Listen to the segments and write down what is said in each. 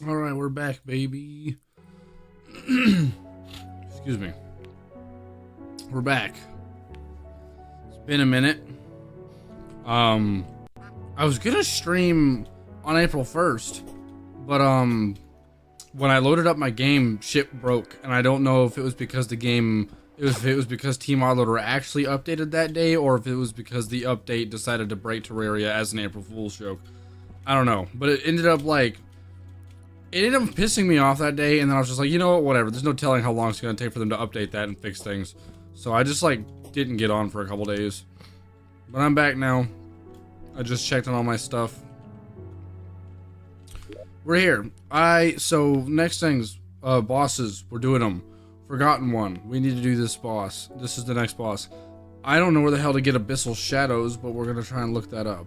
All right, we're back, baby. Excuse me. We're back. It's been a minute. I was gonna stream on April 1st, but when I loaded up my game, shit broke, and I don't know if it was because if it was because TModLoader actually updated that day, or if it was because the update decided to break Terraria as an April Fool's joke. I don't know, but it ended up pissing me off that day, and then I was just like, you know what, whatever. There's no telling how long it's gonna take for them to update that and fix things. So I just didn't get on for a couple days. But I'm back now. I just checked on all my stuff. We're here. So next things, bosses, we're doing them. Forgotten one. We need to do this boss. This is the next boss. I don't know where the hell to get Abyssal Shadows, but we're gonna try and look that up.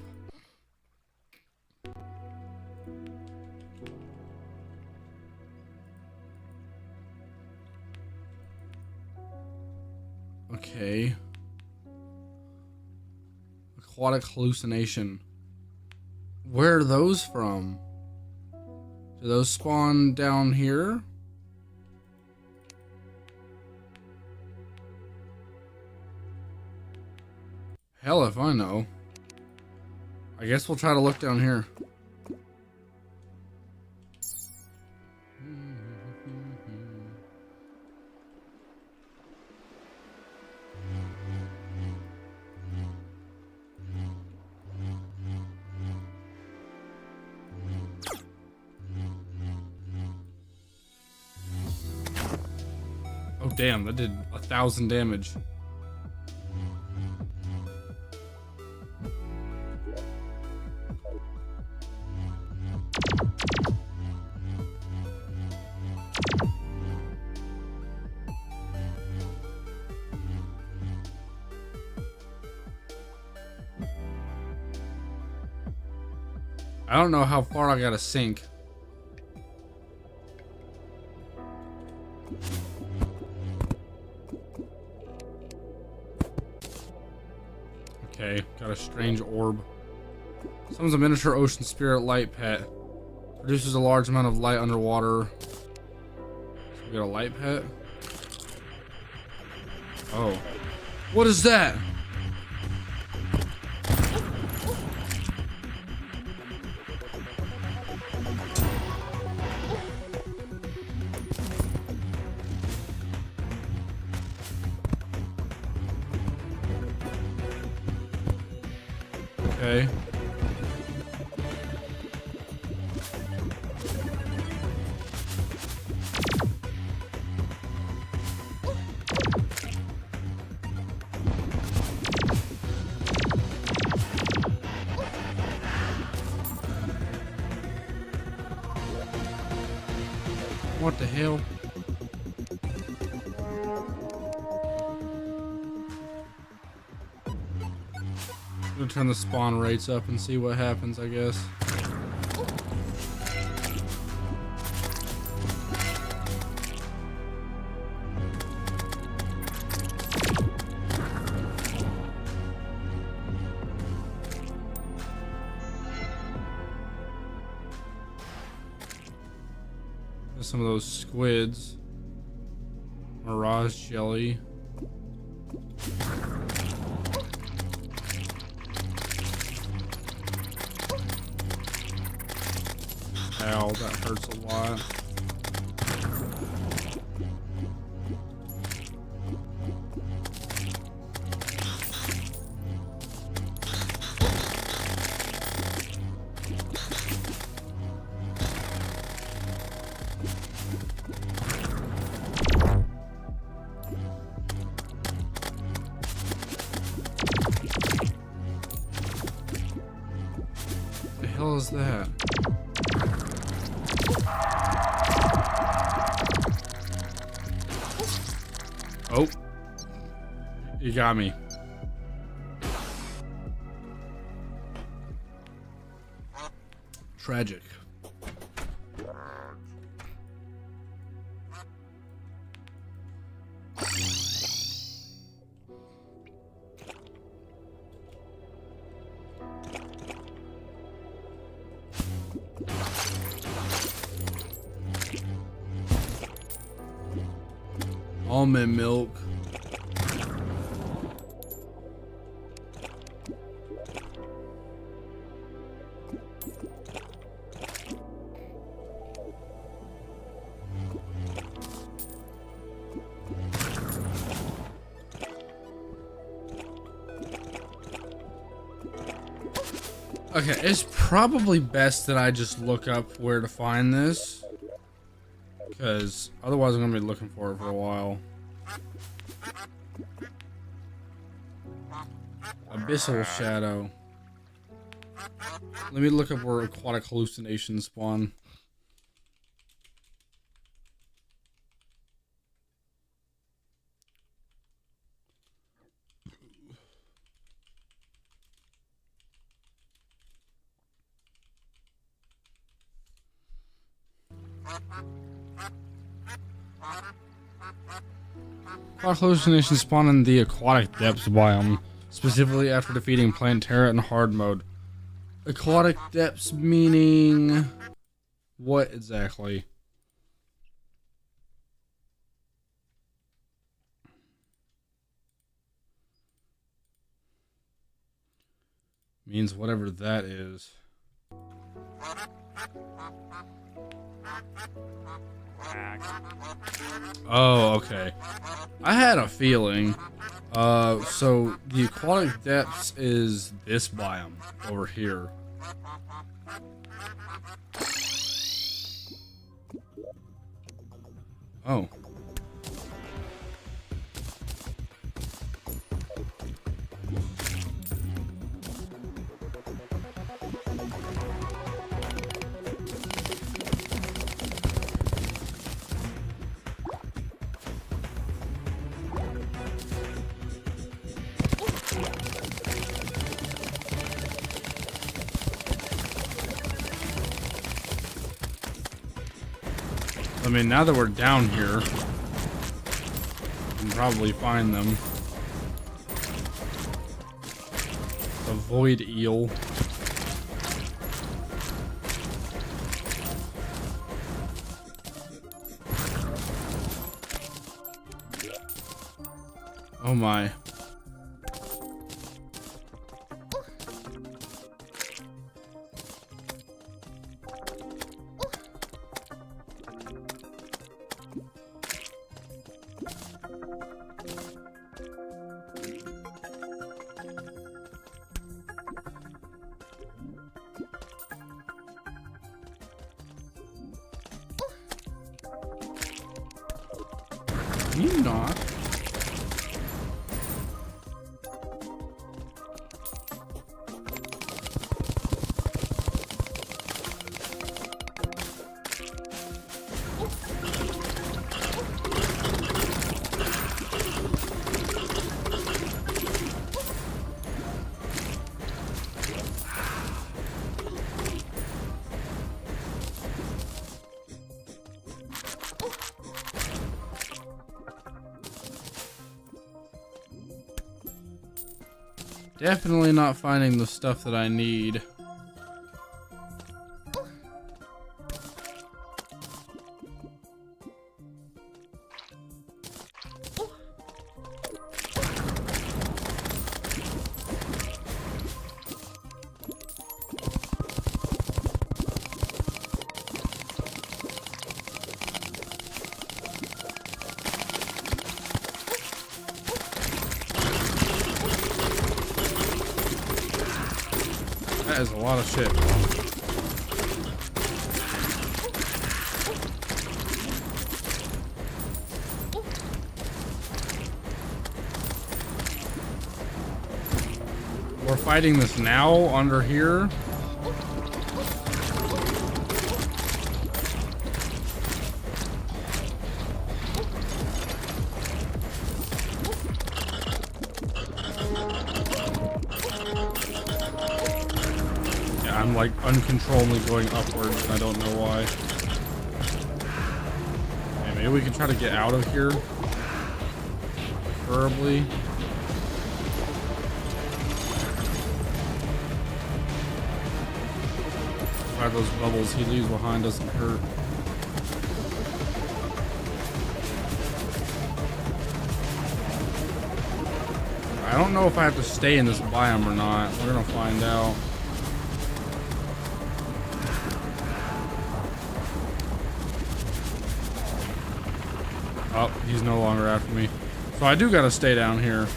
Okay. Aquatic hallucination. Where are those from? Do those spawn down here? Hell if I know. I guess we'll try to look down here. Oh damn, that did 1,000 damage. I don't know how far I gotta sink. Okay, got a strange orb. Summons a miniature ocean spirit light pet. Produces a large amount of light underwater. So we got a light pet. Oh. What is that? Okay. What the hell? I'm gonna turn the spawn rates up and see what happens, I guess. There's some of those squids. Mirage jelly. Ow, that hurts a lot. What the hell is that? Oh, you got me. Tragic. Almond milk. Okay, it's probably best that I just look up where to find this, because otherwise I'm gonna be looking for it for a while. Abyssal Shadow. Let me look up where aquatic hallucinations spawn. Aquatic hallucinations spawn in the aquatic depths biome, specifically after defeating Plantera in hard mode. Aquatic depths meaning what exactly? Means whatever that is. Oh, okay. I had a feeling. So the aquatic depths is this biome over here. Oh. I mean, now that we're down here, we can probably find them. A void eel. Oh my. Can you not? Definitely not finding the stuff that I need. That is a lot of shit. We're fighting this now under here. I'm like uncontrollably going upwards and I don't know why. Okay, maybe we can try to get out of here. Preferably. Try those bubbles he leaves behind doesn't hurt. I don't know if I have to stay in this biome or not. We're gonna find out. Oh, he's no longer after me. So I do gotta stay down here.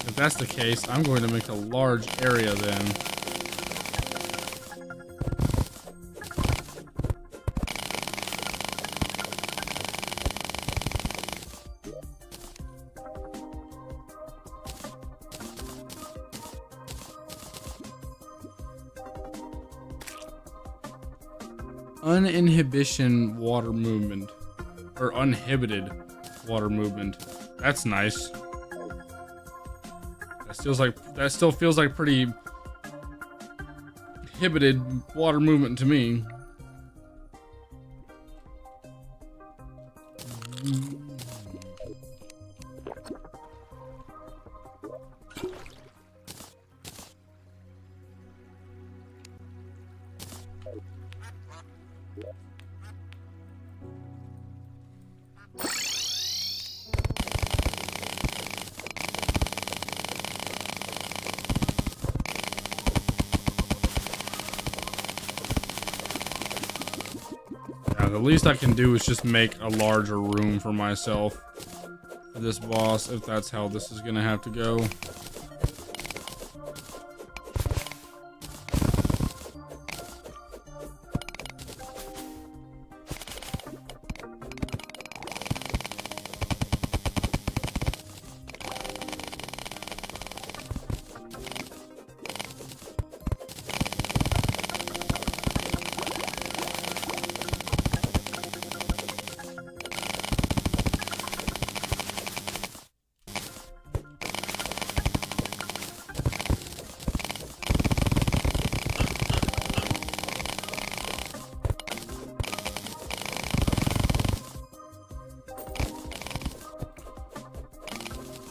If that's the case, I'm going to make a large area then. Uninhibition water movement. Or uninhibited water movement. That's nice. That still feels like pretty inhibited water movement to me. The least I can do is just make a larger room for myself for this boss, if that's how this is gonna have to go.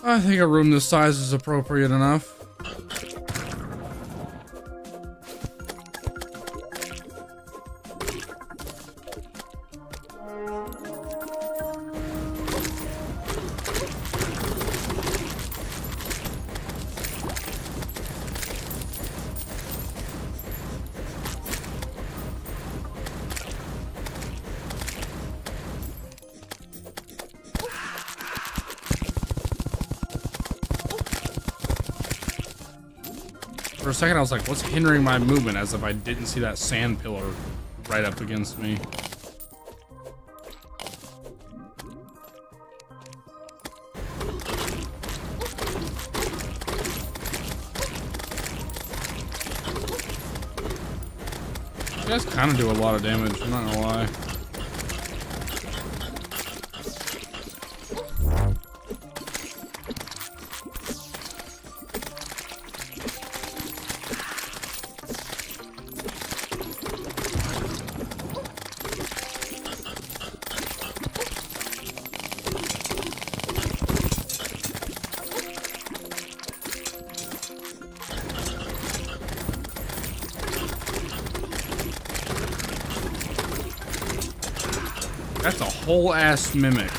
I think a room this size is appropriate enough. For a second, I was like, what's hindering my movement? As if I didn't see that sand pillar right up against me. You guys kind of do a lot of damage, I'm not gonna lie. That's a whole ass mimic.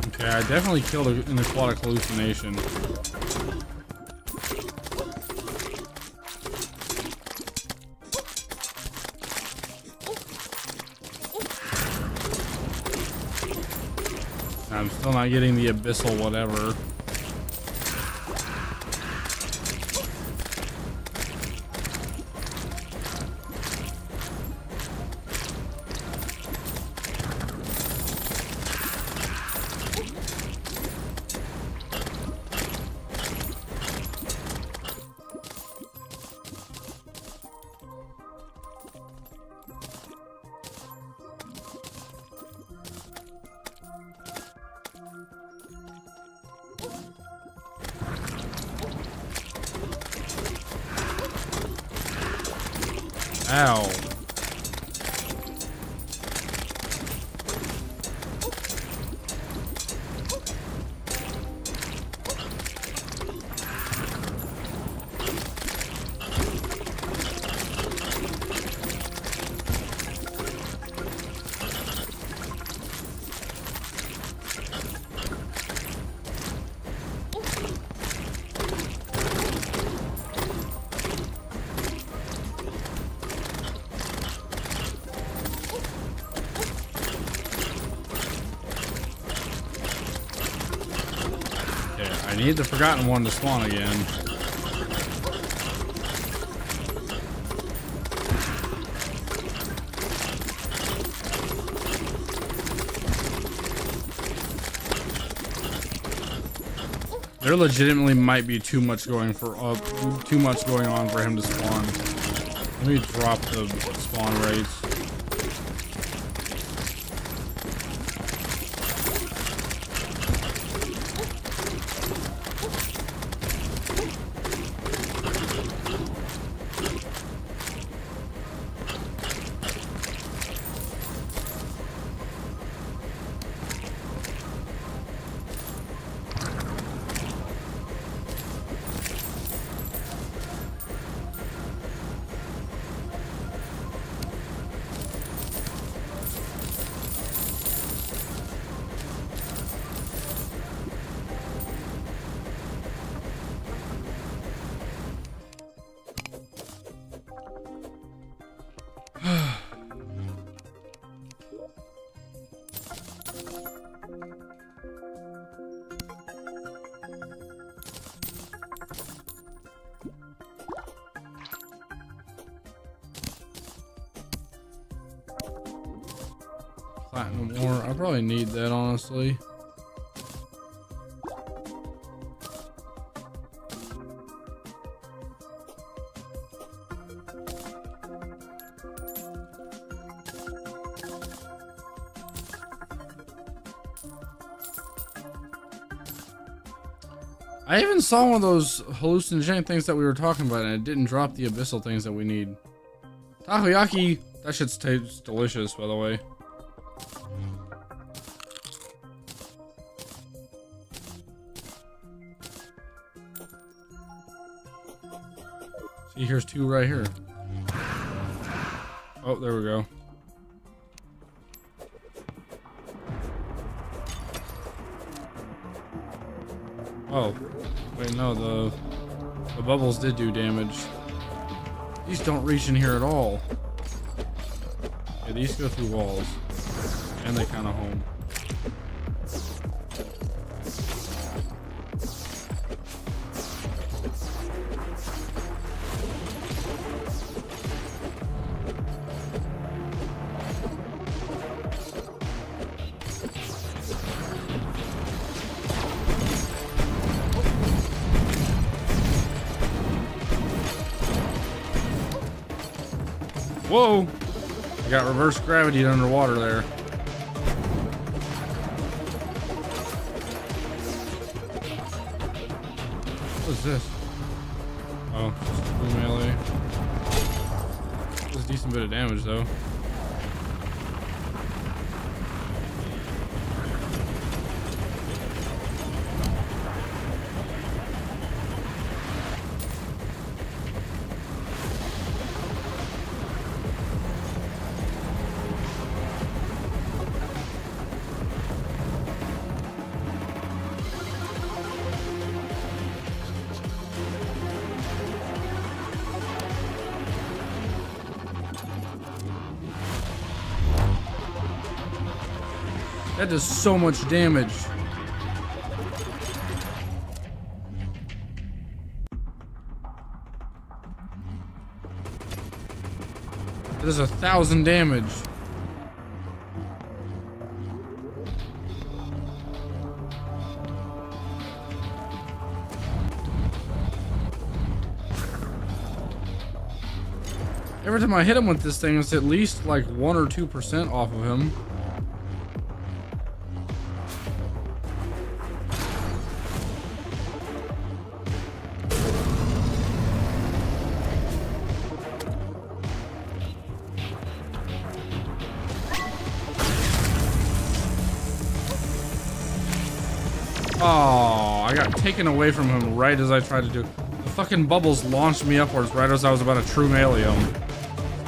Okay, I definitely killed an aquatic hallucination. I'm still not getting the abyssal whatever. Ow. I need the forgotten one to spawn again. There legitimately might be too much going on for him to spawn. Let me drop the spawn rates. Platinum ore. I probably need that, honestly. I even saw one of those hallucinogenic things that we were talking about, and it didn't drop the abyssal things that we need. Takoyaki! That shit tastes delicious, by the way. See, here's two right here. Oh, there we go. Oh, wait, no, the bubbles did do damage. These don't reach in here at all. Yeah, these go through walls. And they kind of home. Whoa! I got reverse gravity underwater there. What is this? Oh, just blue melee. That's a decent bit of damage though. That does so much damage. That does 1,000 damage. Every time I hit him with this thing, it's at least like 1 or 2% off of him. Oh, I got taken away from him right as I tried to do. The fucking bubbles launched me upwards right as I was about to true melee him.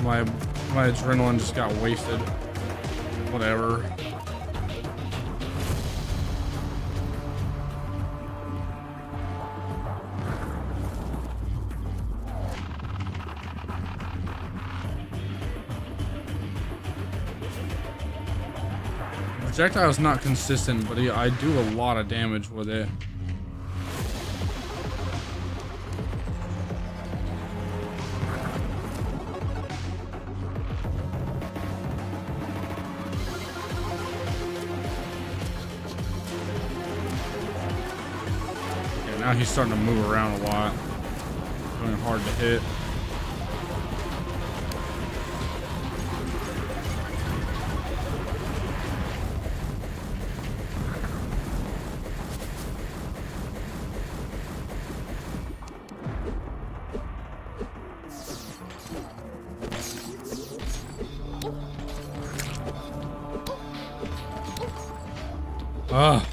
My adrenaline just got wasted. Whatever. Projectile is not consistent, but I do a lot of damage with it. Okay, now he's starting to move around a lot. Going hard to hit. Ugh.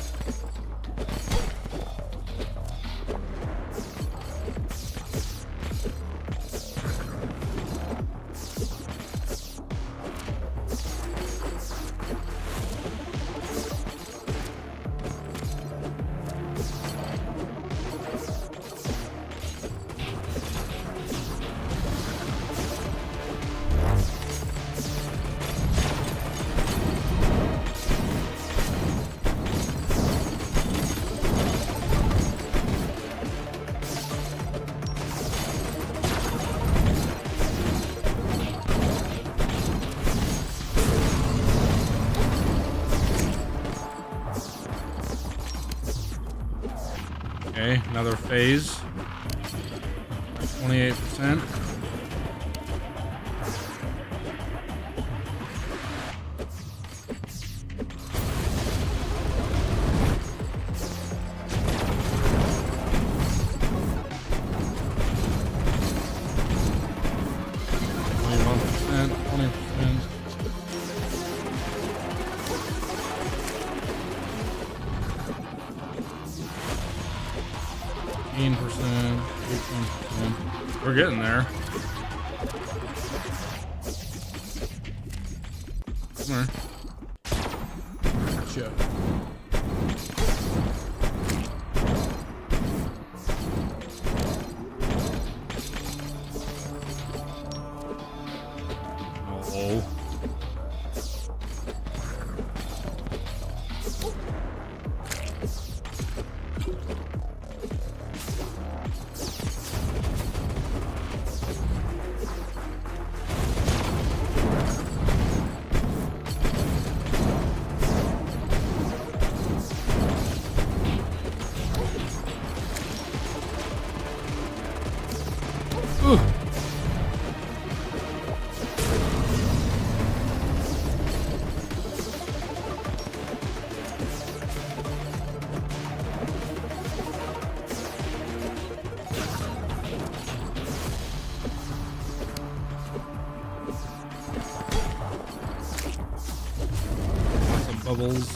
Okay, another phase. 28%. We're getting there. Come here. Gotcha. Oh. Bubbles.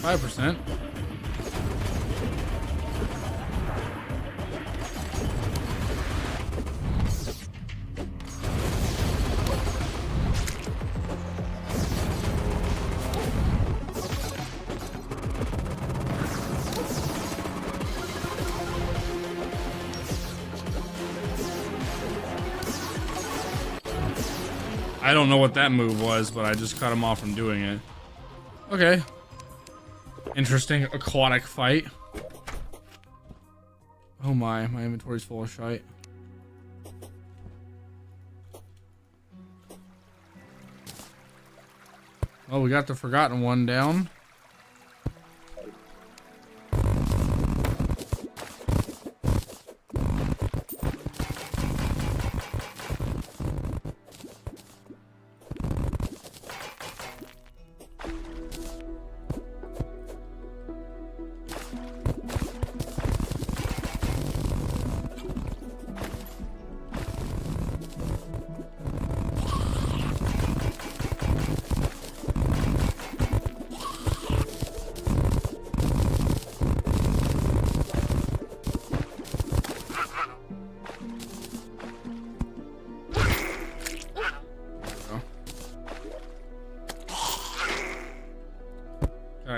5%. I don't know what that move was, but I just cut him off from doing it. Okay. Interesting aquatic fight. Oh my inventory's full of shite. Oh, we got the forgotten one down.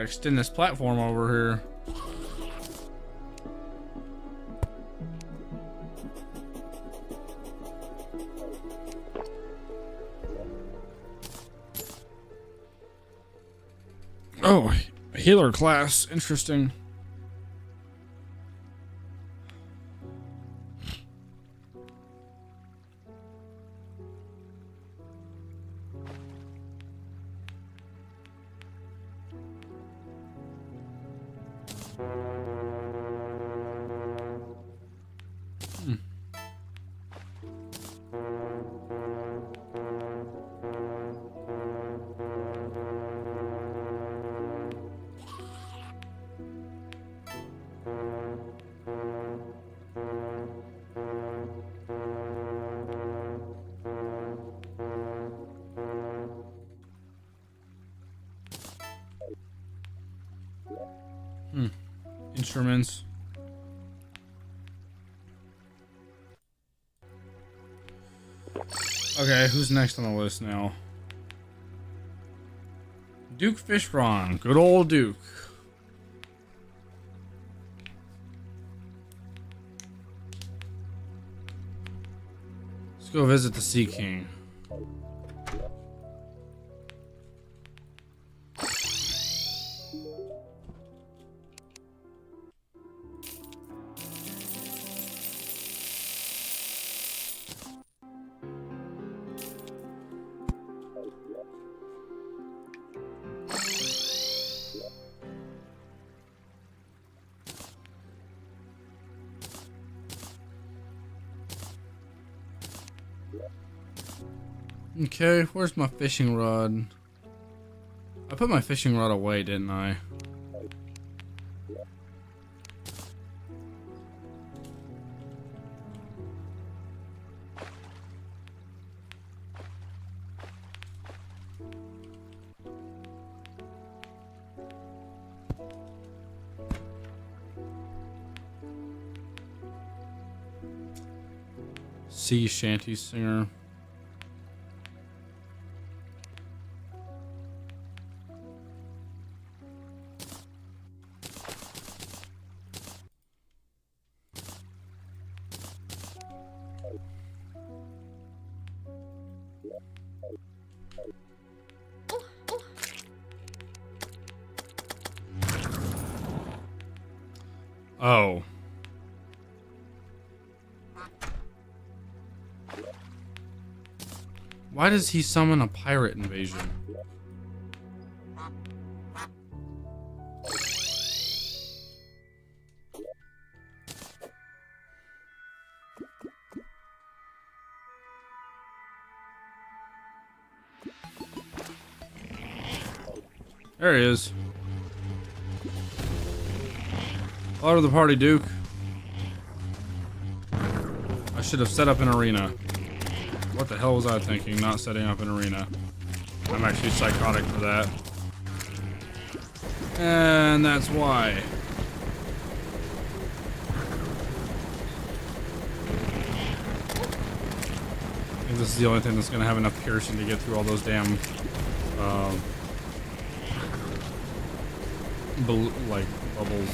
Gotta extend this platform over here. Oh, a healer class. Interesting. Instruments. Okay, who's next on the list now? Duke Fishbrawn. Good old Duke. Let's go visit the Sea King. Okay, where's my fishing rod? I put my fishing rod away, didn't I? Sea shanty singer. Oh. Why does he summon a pirate invasion? There he is. Hello to the party, Duke. I should have set up an arena. What the hell was I thinking, not setting up an arena? I'm actually psychotic for that. And that's why. I think this is the only thing that's going to have enough piercing to get through all those damn... like, bubbles.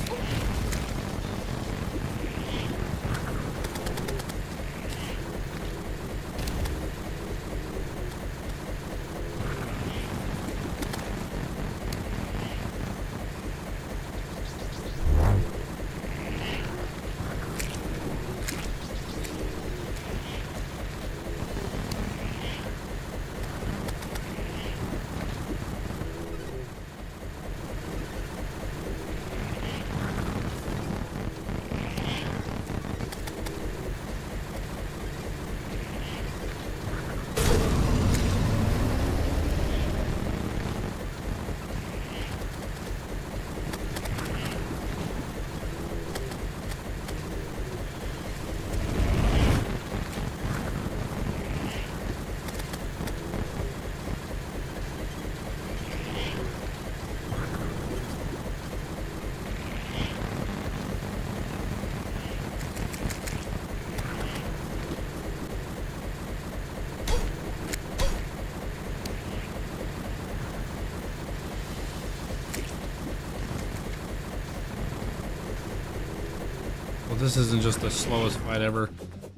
this isn't just the slowest fight ever.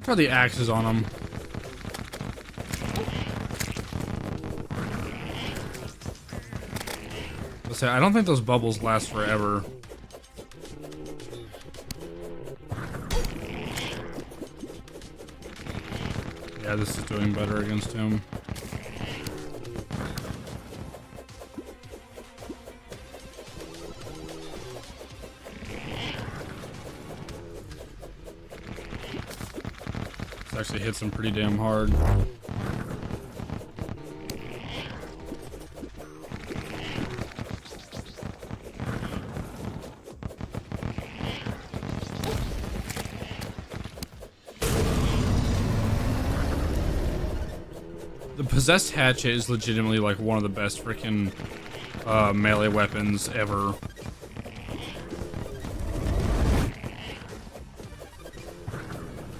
Try the axes on him. Let's say, I don't think those bubbles last forever. Yeah, this is doing better against him. This actually hits him pretty damn hard. The possessed hatchet is legitimately like one of the best freaking melee weapons ever.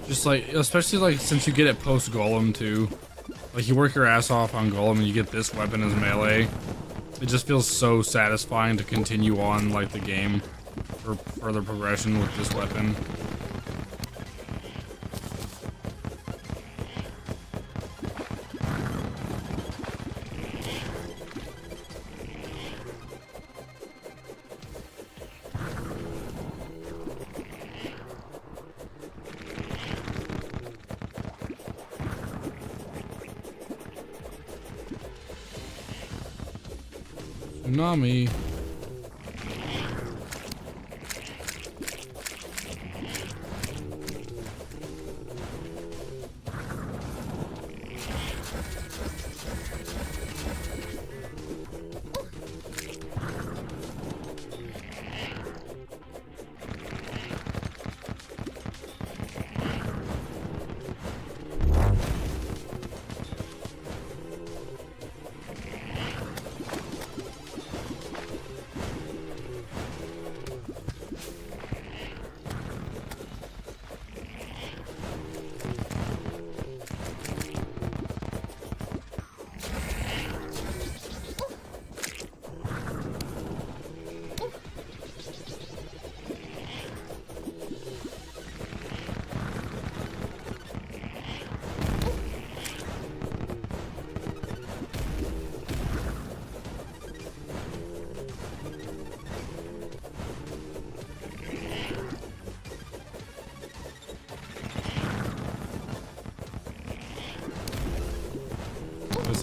Just like, especially like since you get it post golem too. Like you work your ass off on golem and you get this weapon as melee. It just feels so satisfying to continue on like the game for further progression with this weapon. Tsunami.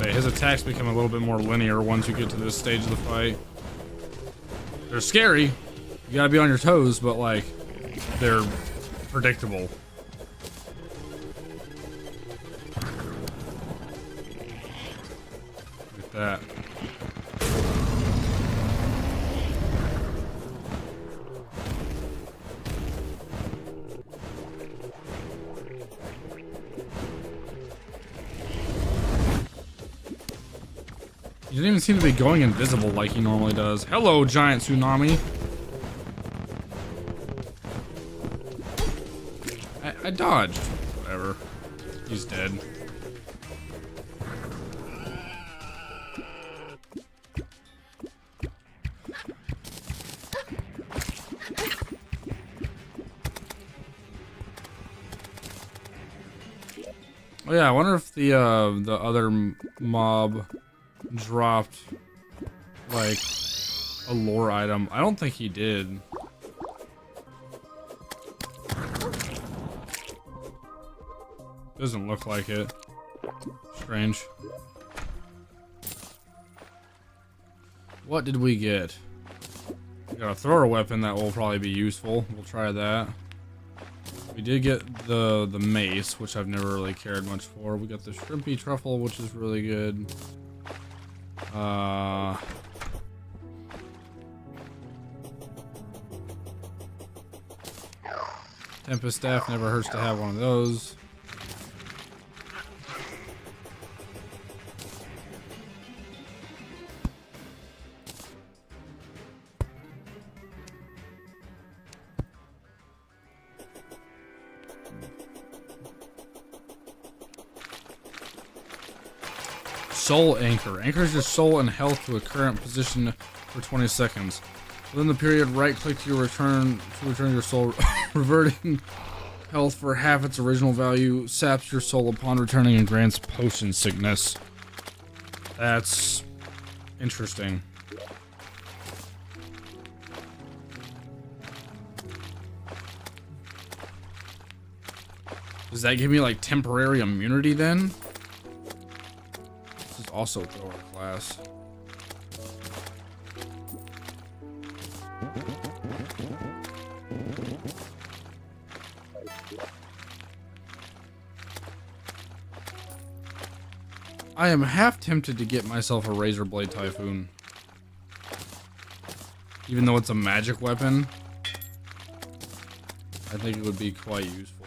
His attacks become a little bit more linear once you get to this stage of the fight. They're scary. You gotta be on your toes, but like, they're predictable. Look at that. He didn't even seem to be going invisible like he normally does. Hello, giant tsunami. I dodged. Whatever. He's dead. Oh yeah, I wonder if the other mob dropped like a lore item. I don't think he did. Doesn't look like it. Strange. What did we get? We got a thrower weapon that will probably be useful. We'll try that. We did get the mace, which I've never really cared much for. We got the shrimpy truffle, which is really good. Tempest staff, never hurts to have one of those. Soul Anchor. Anchors your soul and health to a current position for 20 seconds. Within the period, right-click to return your soul. Reverting health for half its original value saps your soul upon returning and grants potion sickness. That's interesting. Does that give me like temporary immunity then? This is also thrower class. I am half tempted to get myself a Razor Blade Typhoon. Even though it's a magic weapon, I think it would be quite useful.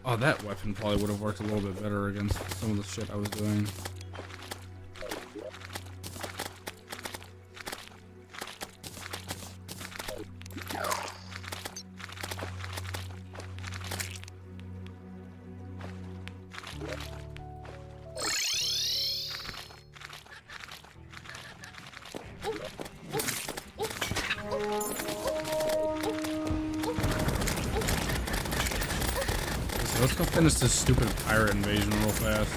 Oh, that weapon probably would have worked a little bit better against some of the shit I was doing. Let's go finish this stupid pirate invasion real fast.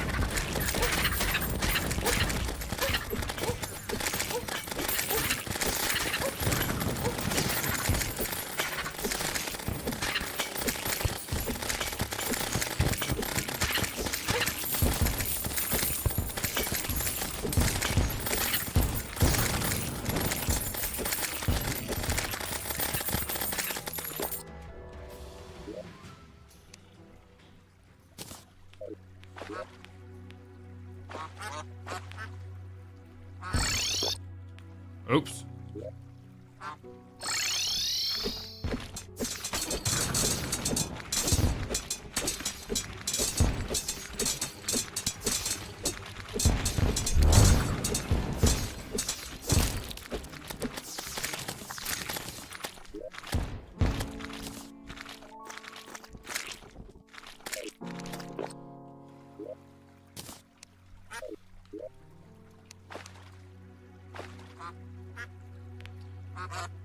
Oops.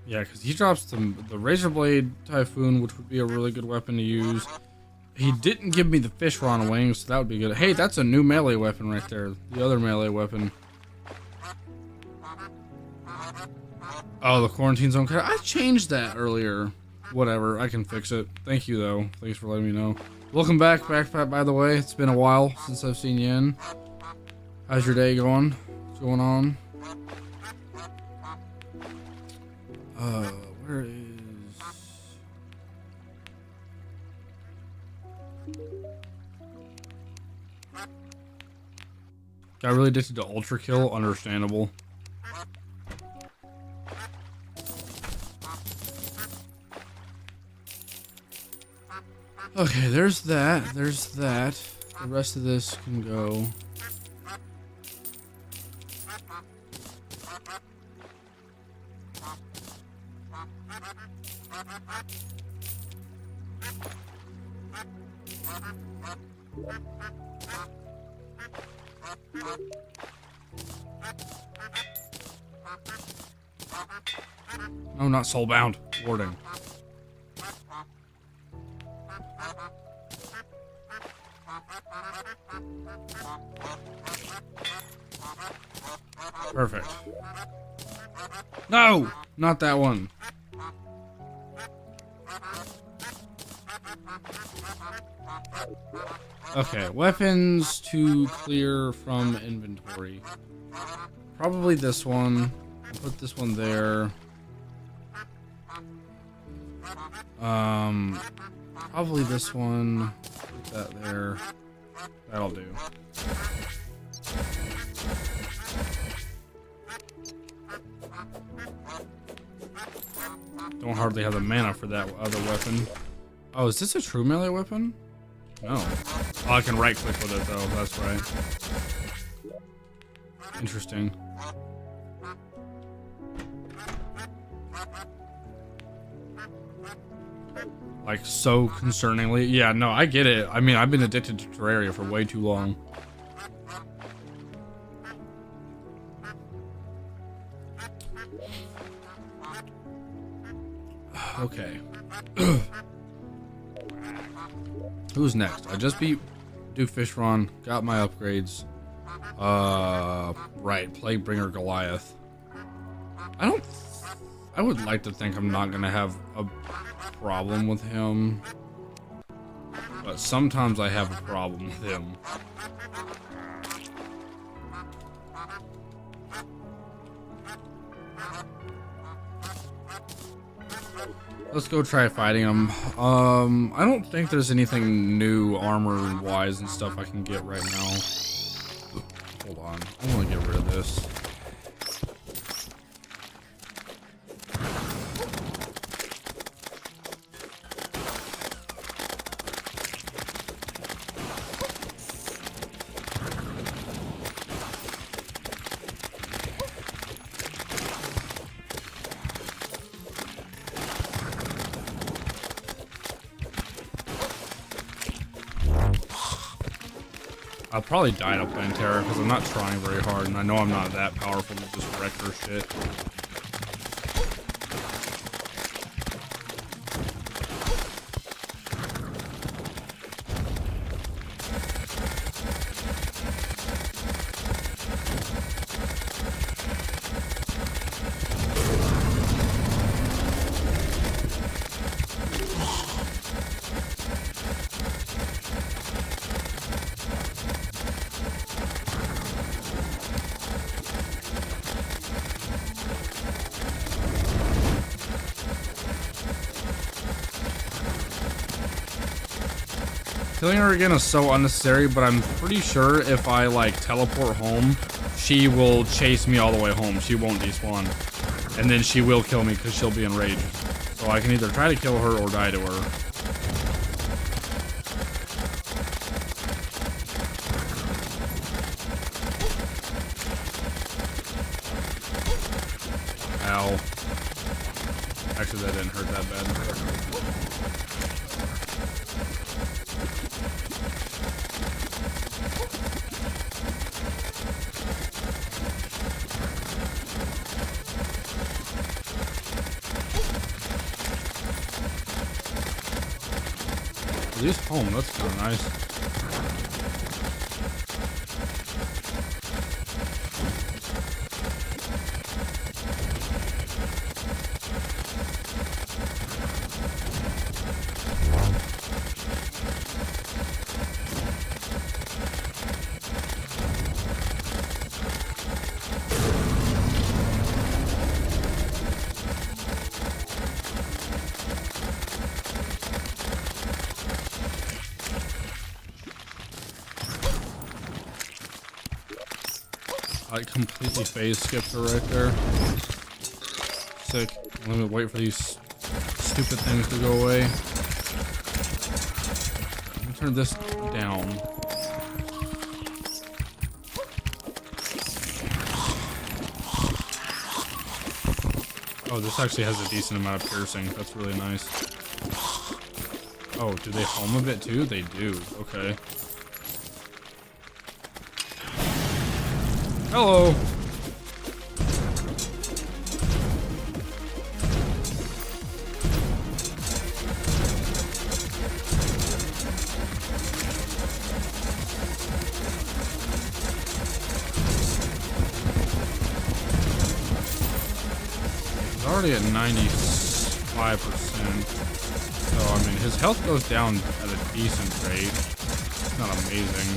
Yeah, because he drops the Razor Blade Typhoon, which would be a really good weapon to use. He didn't give me the fish on wings, so that would be good. Hey, that's a new melee weapon right there. The other melee weapon. Oh, the quarantine zone. I changed that earlier. Whatever, I can fix it. Thank you, though. Thanks for letting me know. Welcome back, Backpack, by the way. It's been a while since I've seen you in. How's your day going? What's going on? Where is... Got really addicted to Ultra Kill? Understandable. Okay, there's that. There's that. The rest of this can go. No, not soulbound. Warding. Perfect. No! Not that one. Okay, weapons to clear from inventory. Probably this one. I'll put this one there. Probably this one. Put that there. That'll do. Don't hardly have the mana for that other weapon. Oh, is this a true melee weapon? No. Oh, I can right click with it though, that's right. Interesting. Like, so concerningly. Yeah, no, I get it. I mean, I've been addicted to Terraria for way too long. Okay. Who's next? I just beat Duke Fishron, got my upgrades. Right, Plaguebringer Goliath. I would like to think I'm not gonna have a problem with him, but sometimes I have a problem with him. Let's go try fighting him. I don't think there's anything new armor wise and stuff I can get right now. Hold on, I want to get rid of this. I'll probably die to playing Terra because I'm not trying very hard, and I know I'm not that powerful to just wreck her shit. Killing her again is so unnecessary, but I'm pretty sure if I like teleport home, she will chase me all the way home. She won't despawn. And then she will kill me because she'll be enraged. So I can either try to kill her or die to her. Ow. Actually, that didn't hurt that bad. At least home, that's kind of nice. I completely phase skipped her right there. Sick. Let me wait for these stupid things to go away. Let me turn this down. Oh, this actually has a decent amount of piercing. That's really nice. Oh, do they home a bit too? They do. Okay. Hello. He's already at 95%. So, I mean, his health goes down at a decent rate. It's not amazing.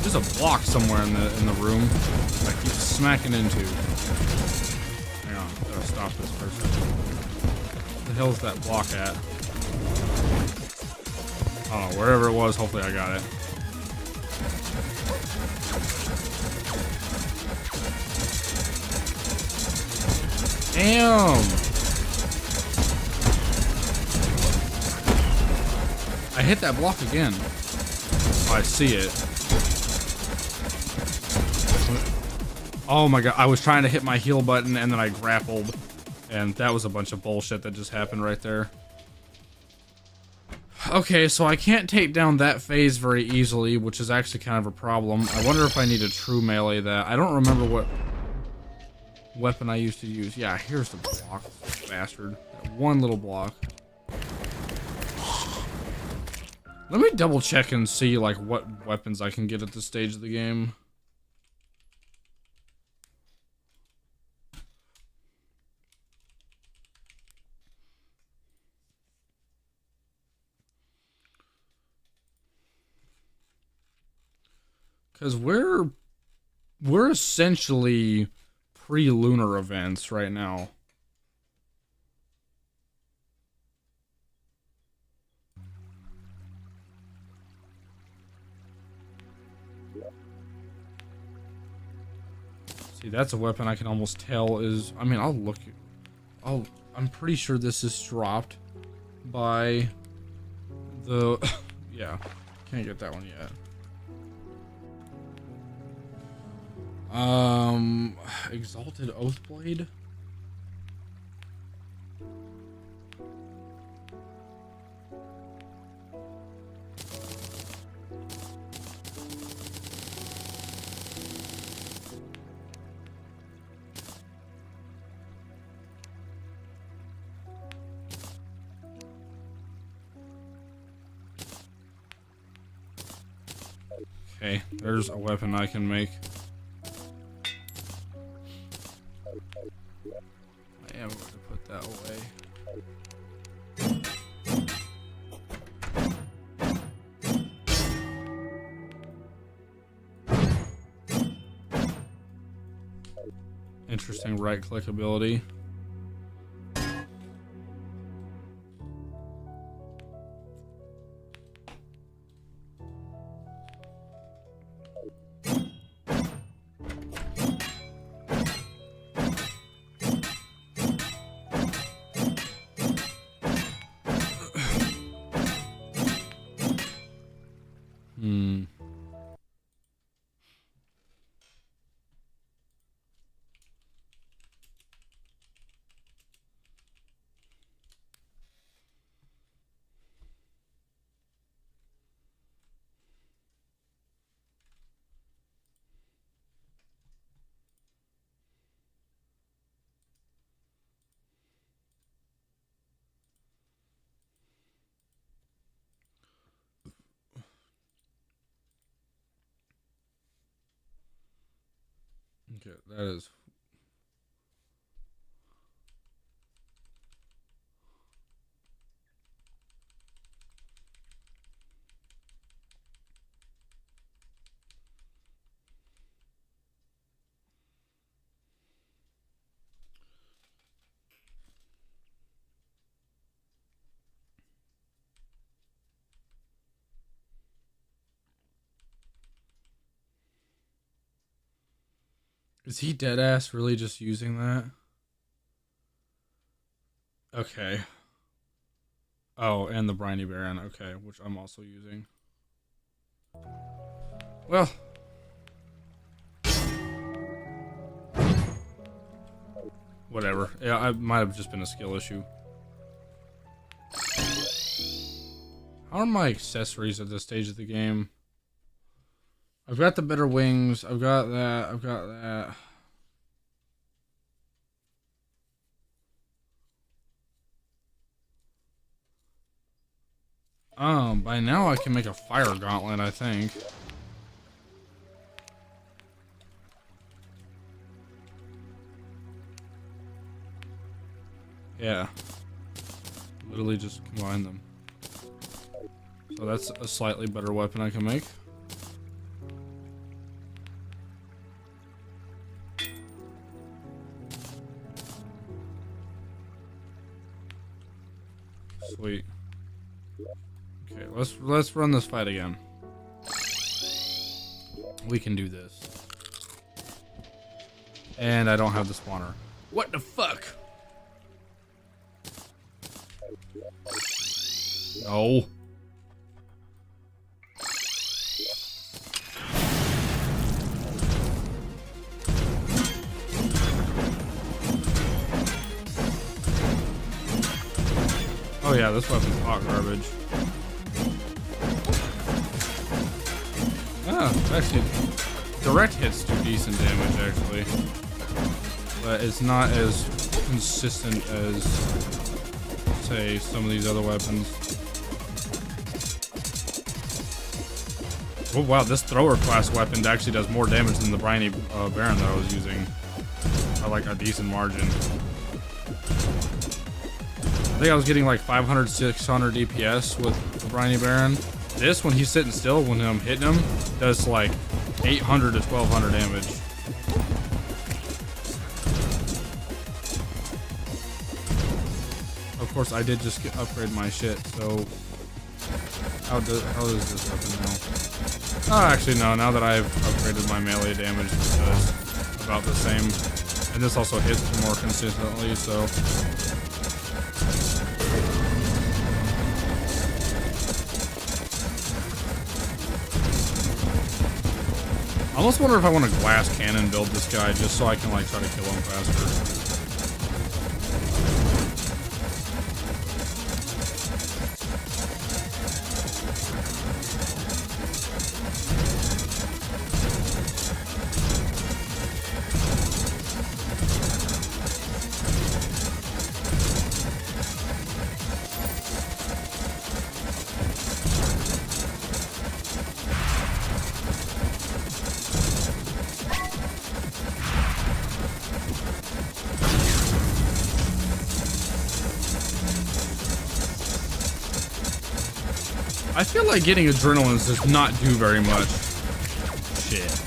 There's a block somewhere in the room I keep smacking into. Hang on, gotta stop this person. the hell is that block at? I don't know, wherever it was, hopefully I got it. Damn! I hit that block again. Oh, I see it. Oh my god, I was trying to hit my heal button and then I grappled. And that was a bunch of bullshit that just happened right there. Okay, so I can't take down that phase very easily, which is actually kind of a problem. I wonder if I need to true melee that. I don't remember what weapon I used to use. Yeah, here's the block, bastard. That one little block. Let me double check and see like what weapons I can get at this stage of the game. Because we're essentially pre-lunar events right now. See, that's a weapon I can almost tell is... I mean, I'll look... I'm pretty sure this is dropped by the... Yeah, can't get that one yet. Exalted Oathblade? Okay, there's a weapon I can make. I am going to put that away. Interesting right-click ability. Okay, that is... Is he deadass really just using that? Okay. Oh, and the Briny Baron, okay, which I'm also using. Well. Whatever. Yeah, it might have just been a skill issue. How are my accessories at this stage of the game? I've got the better wings. I've got that. I've got that. By now I can make a fire gauntlet, I think. Yeah. Literally just combine them. So that's a slightly better weapon I can make. let's run this fight again. We can do this. And I don't have the spawner. What the fuck? No. Oh yeah, this weapon's hot garbage. Ah, actually, direct hits do decent damage actually, but it's not as consistent as, say, some of these other weapons. Oh wow, this thrower class weapon actually does more damage than the briny Baron that I was using by like a decent margin. I think I was getting like 500, 600 DPS with the briny Baron. This, when he's sitting still, when I'm hitting him, does like 800 to 1200 damage. Of course, I did just upgrade my shit, so how does this weapon now? Oh, actually no, now that I've upgraded my melee damage, it does about the same. And this also hits more consistently, so... I almost wonder if I want a glass cannon build this guy just so I can like try to kill him faster. I feel like getting adrenaline does not do very much. Shit.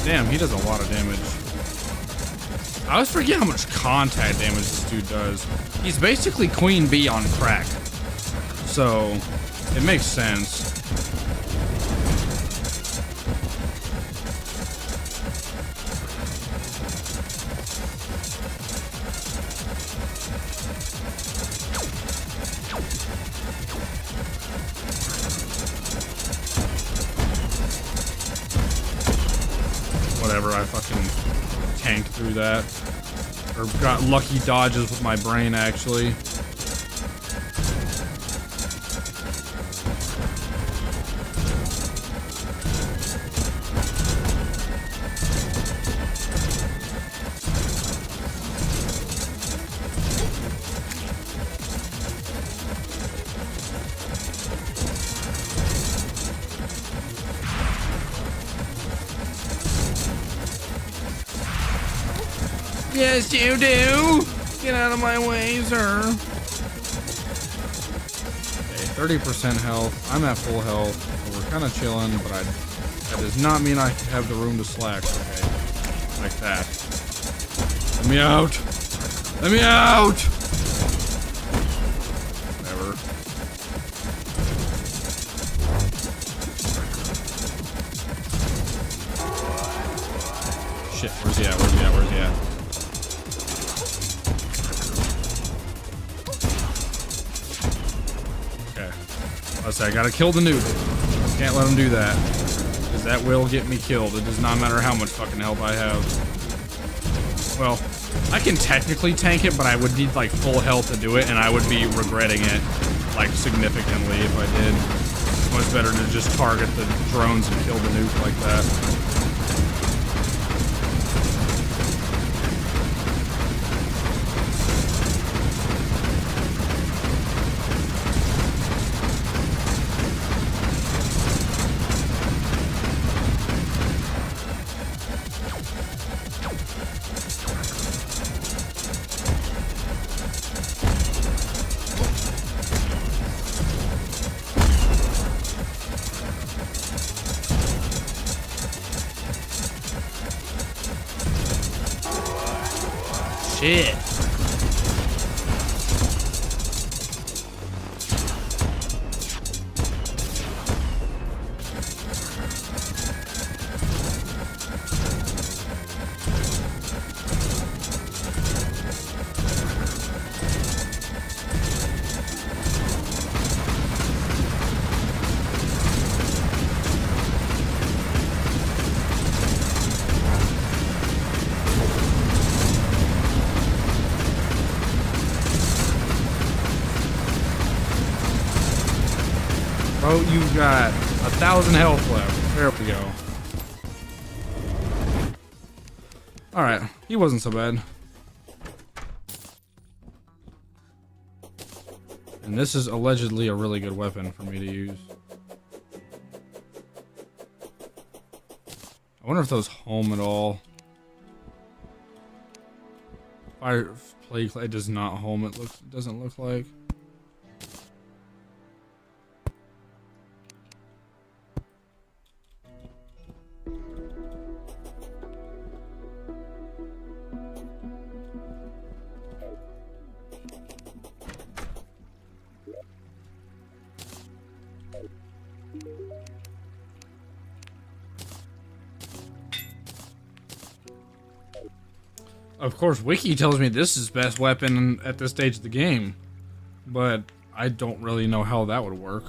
Damn, he does a lot of damage. I always forget how much contact damage this dude does. He's basically Queen Bee on crack. So, it makes sense. Whatever, I fucking tanked through that. Or got lucky dodges with my brain, actually. Yes, you do. Get out of my way, sir. Okay, 30% health. I'm at full health. So we're kind of chilling, but that does not mean I have the room to slack. Okay, like that. Let me out. Let me out. Whatever. Shit, where's he at? Where's he at? Where's he at? Let's say I gotta kill the noob. Can't let him do that, because that will get me killed. It does not matter how much fucking health I have. Well, I can technically tank it, but I would need like full health to do it, and I would be regretting it like significantly if I did. It's much better to just target the drones and kill the nuke like that. shit. Oh, you've got 1,000 health left. There we go. Alright, he wasn't so bad. And this is allegedly a really good weapon for me to use. I wonder if those home at all. Fire plague clay does not home, it doesn't look like. Of course, Wiki tells me this is best weapon at this stage of the game, but I don't really know how that would work.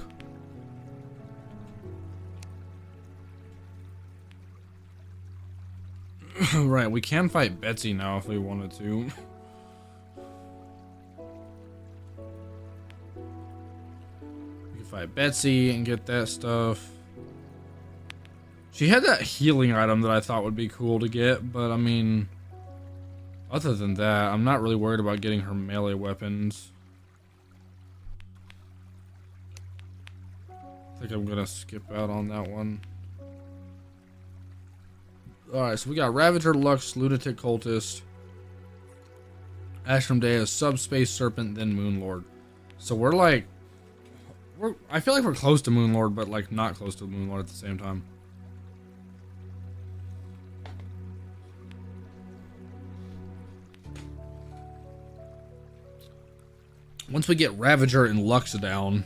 Right, we can fight Betsy now if we wanted to. We can fight Betsy and get that stuff. She had that healing item that I thought would be cool to get, but I mean... Other than that, I'm not really worried about getting her melee weapons. I think I'm gonna skip out on that one. Alright, so we got Ravager, Lux, Lunatic Cultist, Ashram Deus, Subspace Serpent, then Moonlord. So we're like... I feel like we're close to Moonlord, but like not close to Moonlord at the same time. Once we get Ravager and Lux down,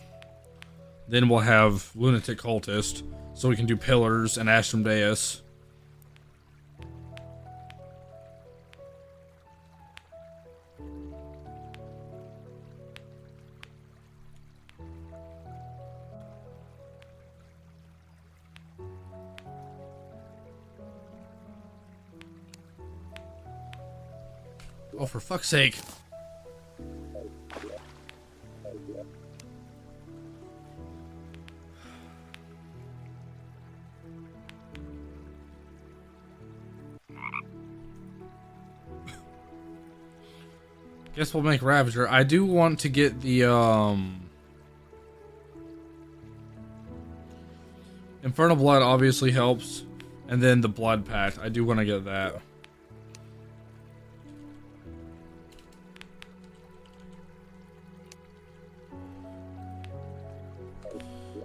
then we'll have Lunatic Cultist, so we can do Pillars and Ashram Deus. Oh, for fuck's sake. Guess we'll make Ravager. I do want to get the Infernal Blood obviously helps, and then the Blood Pact. I do want to get that.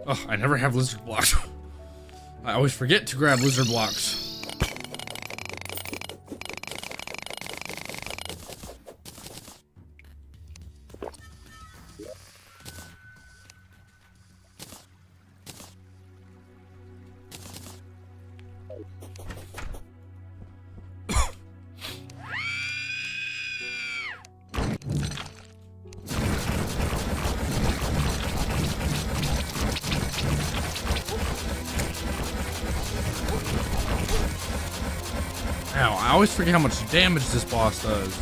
Oh, I never have lizard blocks. I always forget to grab lizard blocks. Ow, I always forget how much damage this boss does.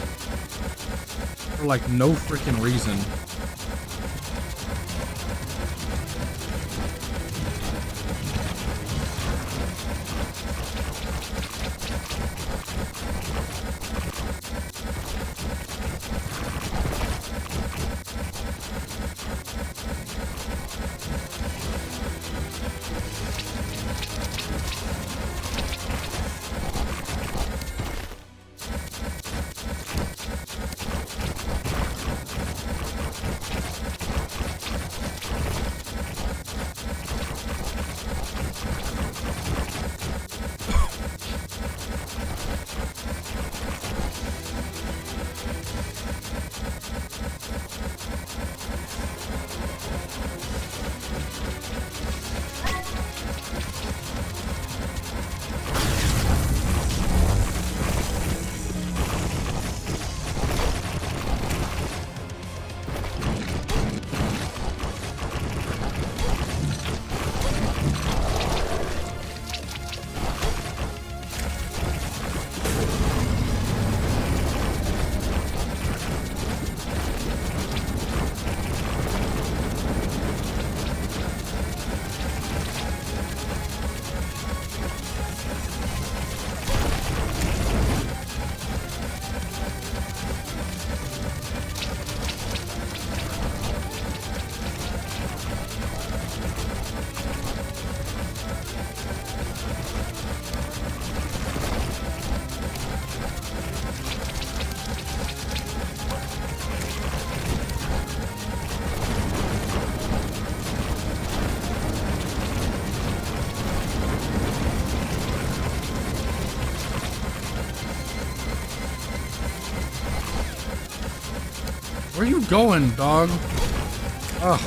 For like no freaking reason. Where you going, dog? Ugh.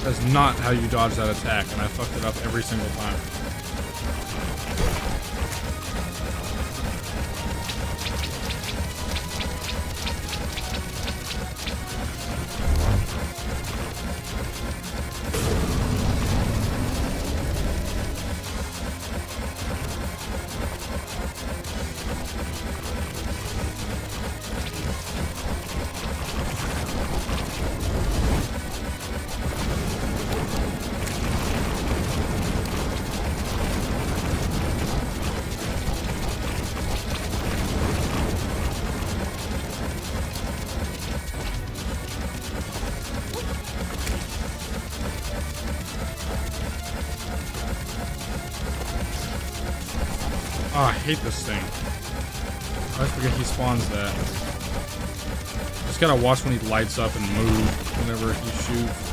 That's not how you dodge that attack, and I fucked it up every single time. Oh, I hate this thing. I always forget he spawns that. Just gotta watch when he lights up and move whenever he shoots.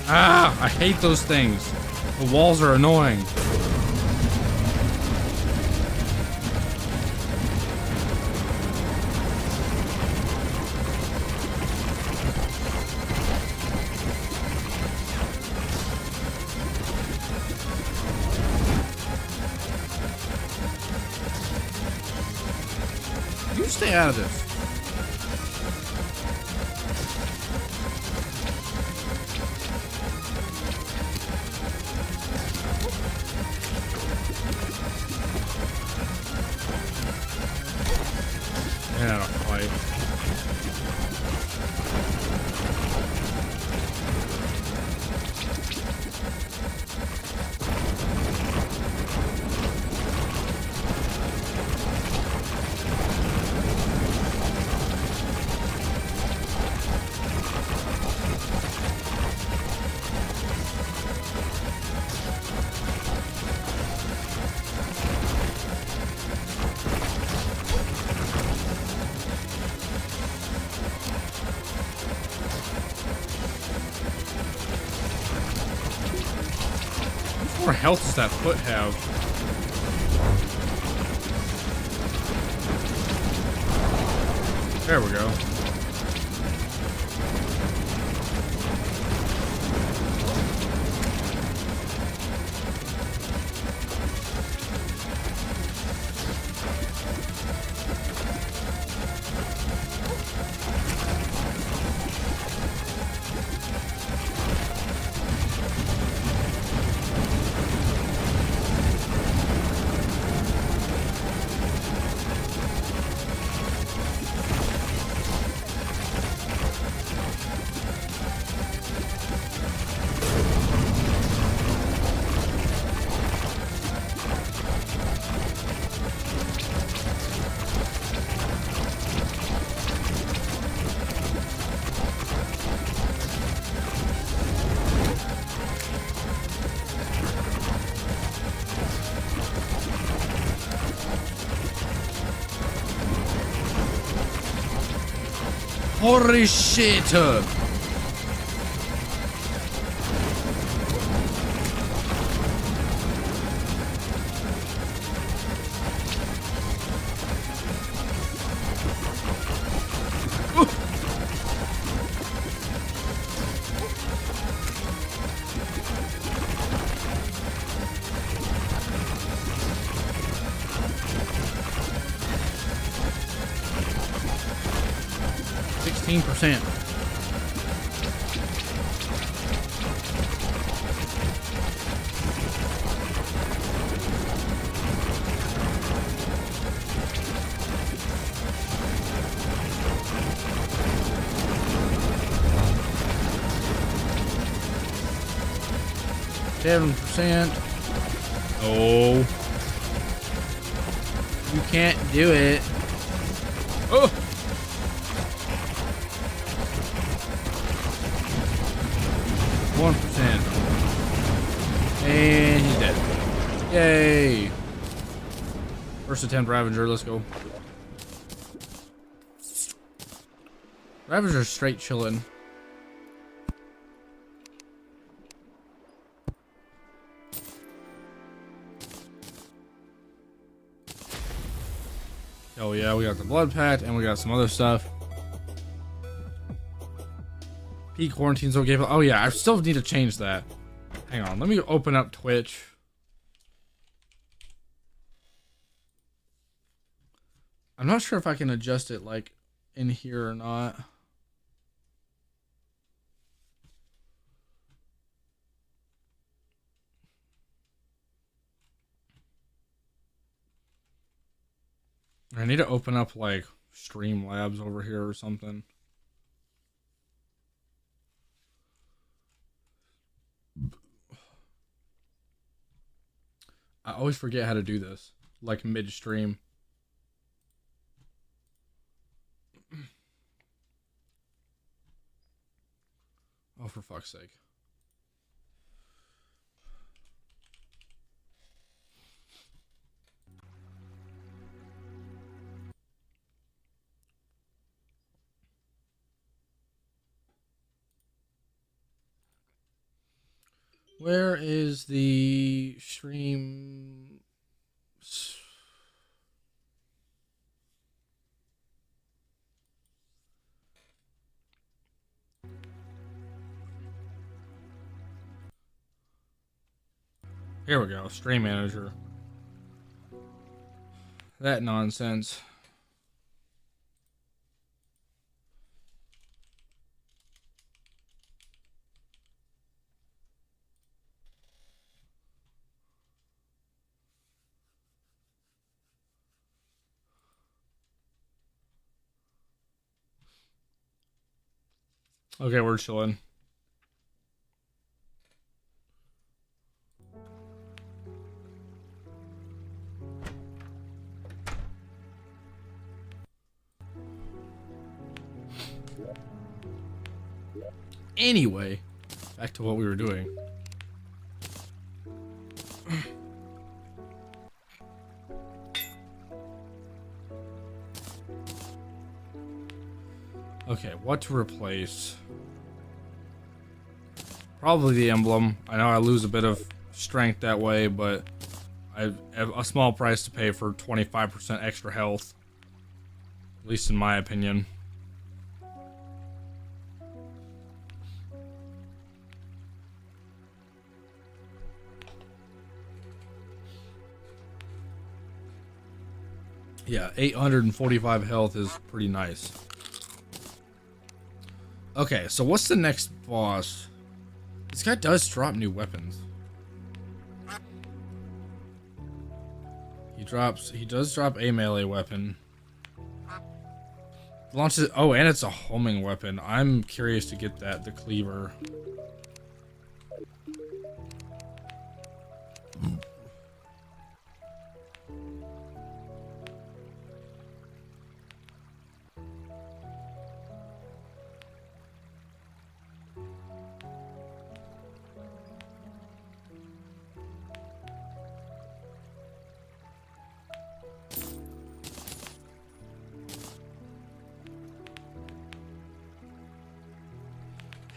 Ah, I hate those things. The walls are annoying. You stay out of this. Get out of fight. What more health does that foot have? There we go. Holy shit! %. 7%. Oh. You can't do it. Oh. %. And he's dead. Yay. First attempt, Ravager. Let's go. Ravager's straight chilling. Oh yeah, we got the blood pact and we got some other stuff. Peak quarantine zone game. Oh yeah, I still need to change that. Hang on, let me open up Twitch. I'm not sure if I can adjust it like in here or not. I need to open up like Streamlabs over here or something. I always forget how to do this, like mid-stream. Oh, for fuck's sake. Where is the stream? Here we go, stream manager. That nonsense. Okay, we're chilling. Anyway, back to what we were doing. Okay, what to replace? Probably the emblem. I know I lose a bit of strength that way, but I have a small price to pay for 25% extra health. At least in my opinion. Yeah, 845 health is pretty nice. Okay, so what's the next boss? This guy does drop new weapons. He does drop a melee weapon. Launches, oh, and it's a homing weapon. I'm curious to get that, the cleaver.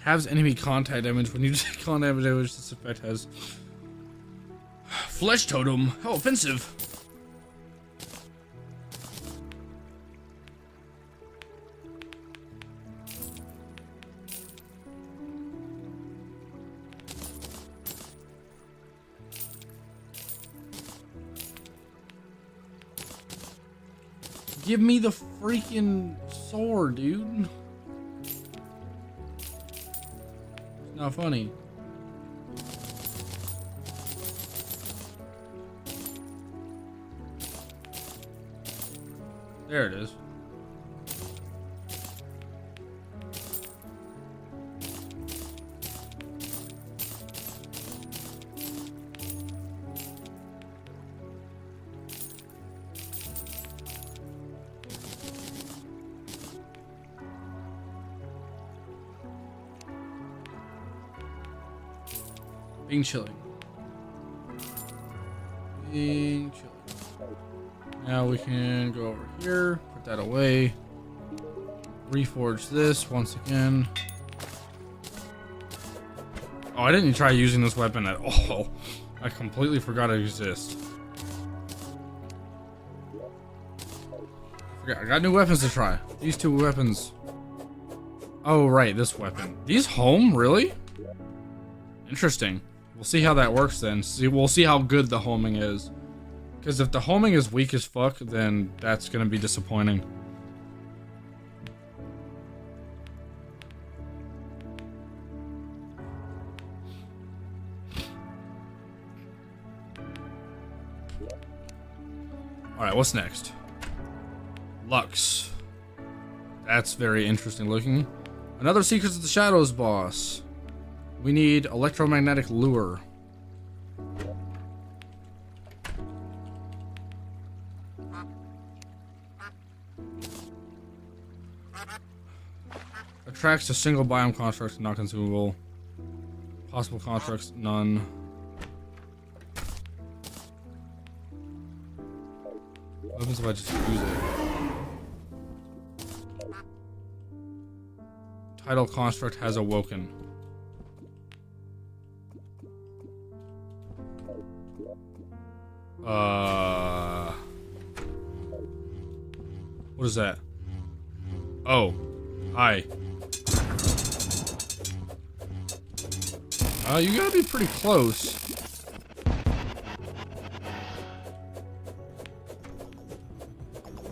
Has enemy contact damage. When you take contact damage, this effect has flesh totem. How offensive. Give me the freaking sword, dude. Not funny. There it is. Being chilling. Being chilling. Now we can go over here, put that away. Reforge this once again. Oh, I didn't try using this weapon at all. I completely forgot it exists. I got new weapons to try. These two weapons. Oh, right, this weapon. These home? Really? Interesting. We'll see how that works then. We'll see how good the homing is. Because if the homing is weak as fuck, then that's going to be disappointing. Alright, what's next? Lux. That's very interesting looking. Another Secrets of the Shadows boss. We need electromagnetic lure. Attracts a single biome construct, not consumable. Possible constructs, none. What happens if I just use it? Title construct has awoken. What is that? Oh, hi. You gotta be pretty close.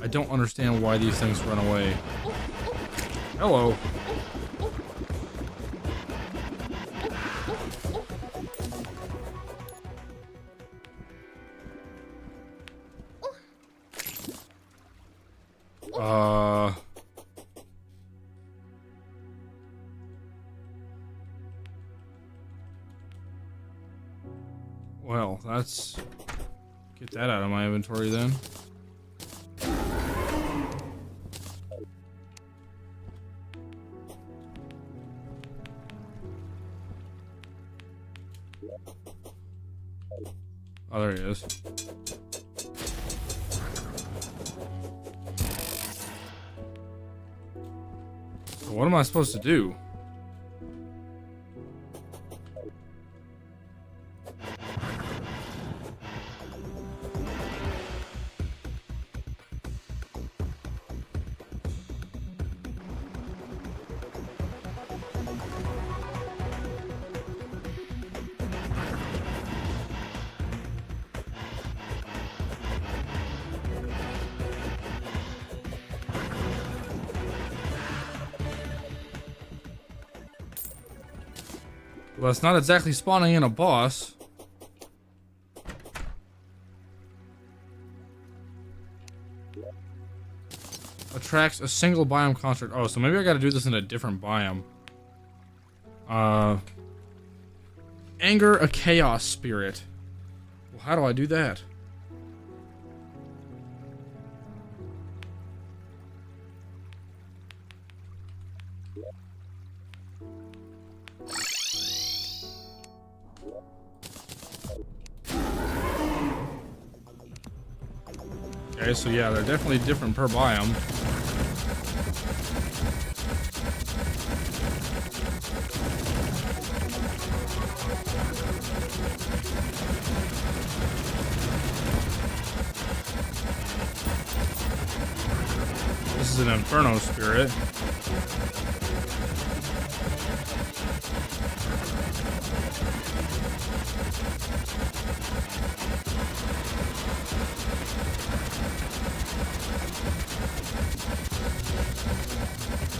I don't understand why these things run away. Hello. Well, let's get that out of my inventory then. Oh, there he is. So what am I supposed to do? Well, it's not exactly spawning in a boss. Attracts a single biome construct. Oh, so maybe I gotta do this in a different biome. Anger a chaos spirit. Well, how do I do that? Okay, so yeah, they're definitely different per biome. This is an Infernal spirit.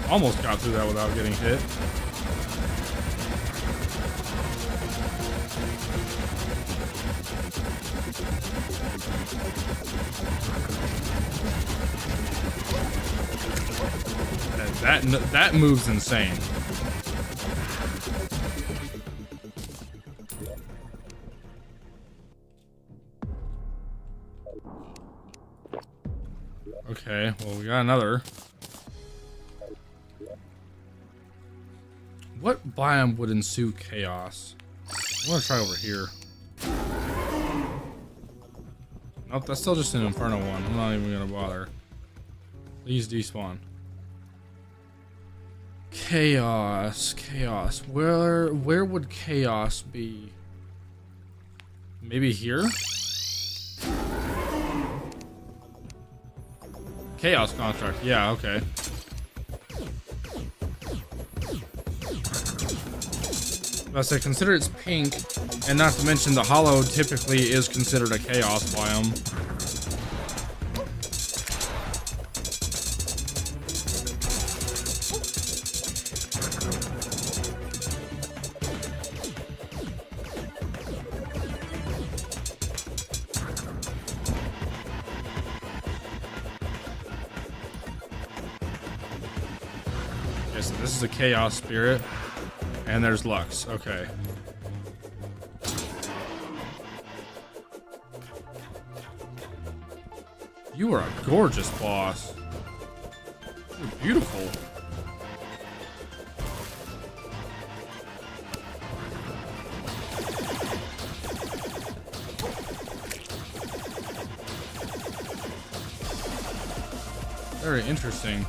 Almost got through that without getting hit. That move's insane. Okay, well, we got another. What biome would ensue chaos? I'm gonna try over here. Nope, that's still just an Infernal one. I'm not even gonna bother. Please despawn. Chaos. Chaos. Where would chaos be? Maybe here? Chaos construct. Yeah, okay. I say consider it's pink, and not to mention the hollow typically is considered a chaos biome. Okay, so this is a chaos spirit. And there's Lux. Okay. You are a gorgeous boss. You're beautiful. Very interesting.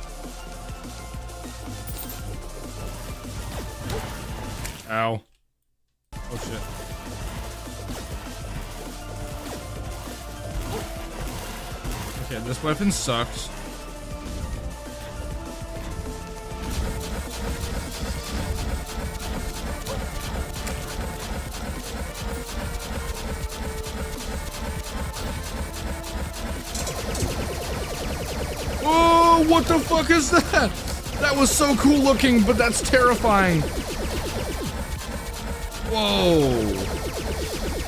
Ow. Oh shit. Okay, this weapon sucks. Oh, what the fuck is that? That was so cool looking, but that's terrifying. Whoa!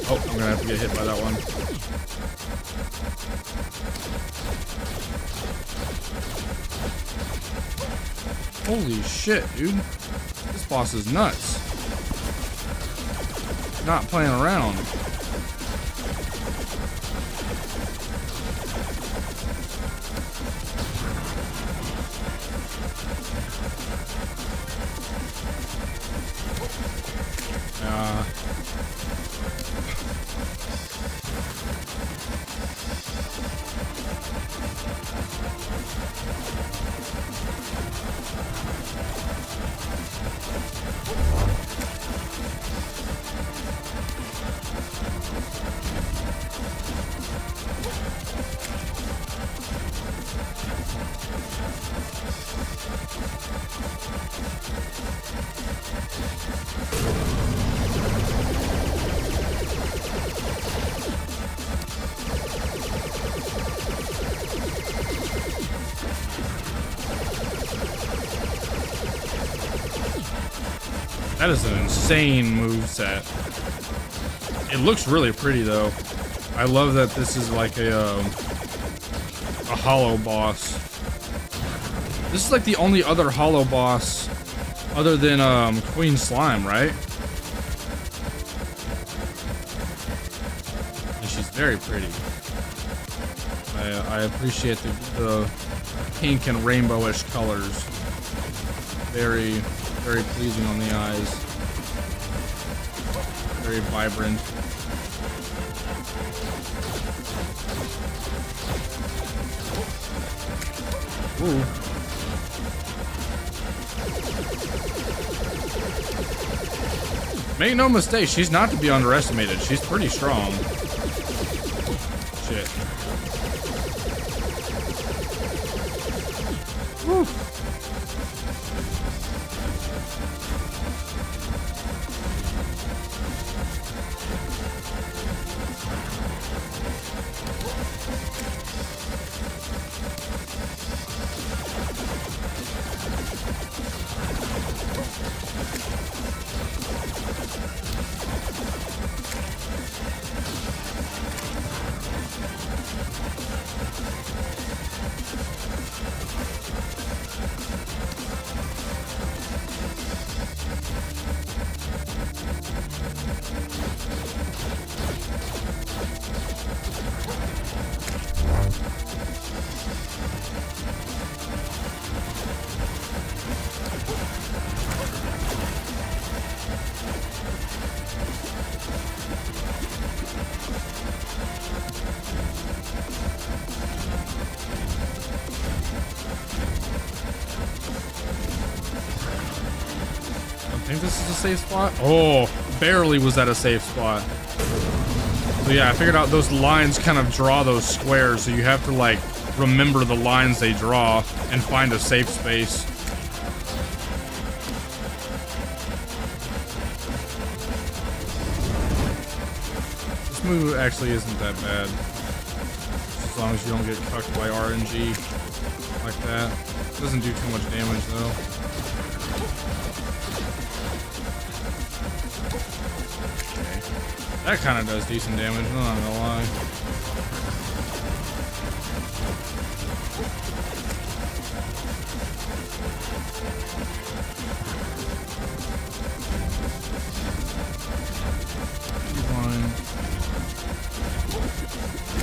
Oh, I'm gonna have to get hit by that one. Holy shit, dude. This boss is nuts. Not playing around. That is an insane moveset. It looks really pretty though. I love that this is like a hollow boss. This is like the only other hollow boss other than Queen Slime, right? And she's very pretty. I appreciate the pink and rainbowish colors. Very pleasing on the eyes. Very vibrant. Ooh. Make no mistake, she's not to be underestimated. She's pretty strong. Shit. Woo. think this is a safe spot. Oh, barely was that a safe spot. So yeah, I figured out those lines kind of draw those squares, so you have to like remember the lines they draw and find a safe space. This move actually isn't that bad. As long as you don't get cucked by RNG like that. Doesn't do too much damage though. Okay. That kind of does decent damage, I'm not gonna lie.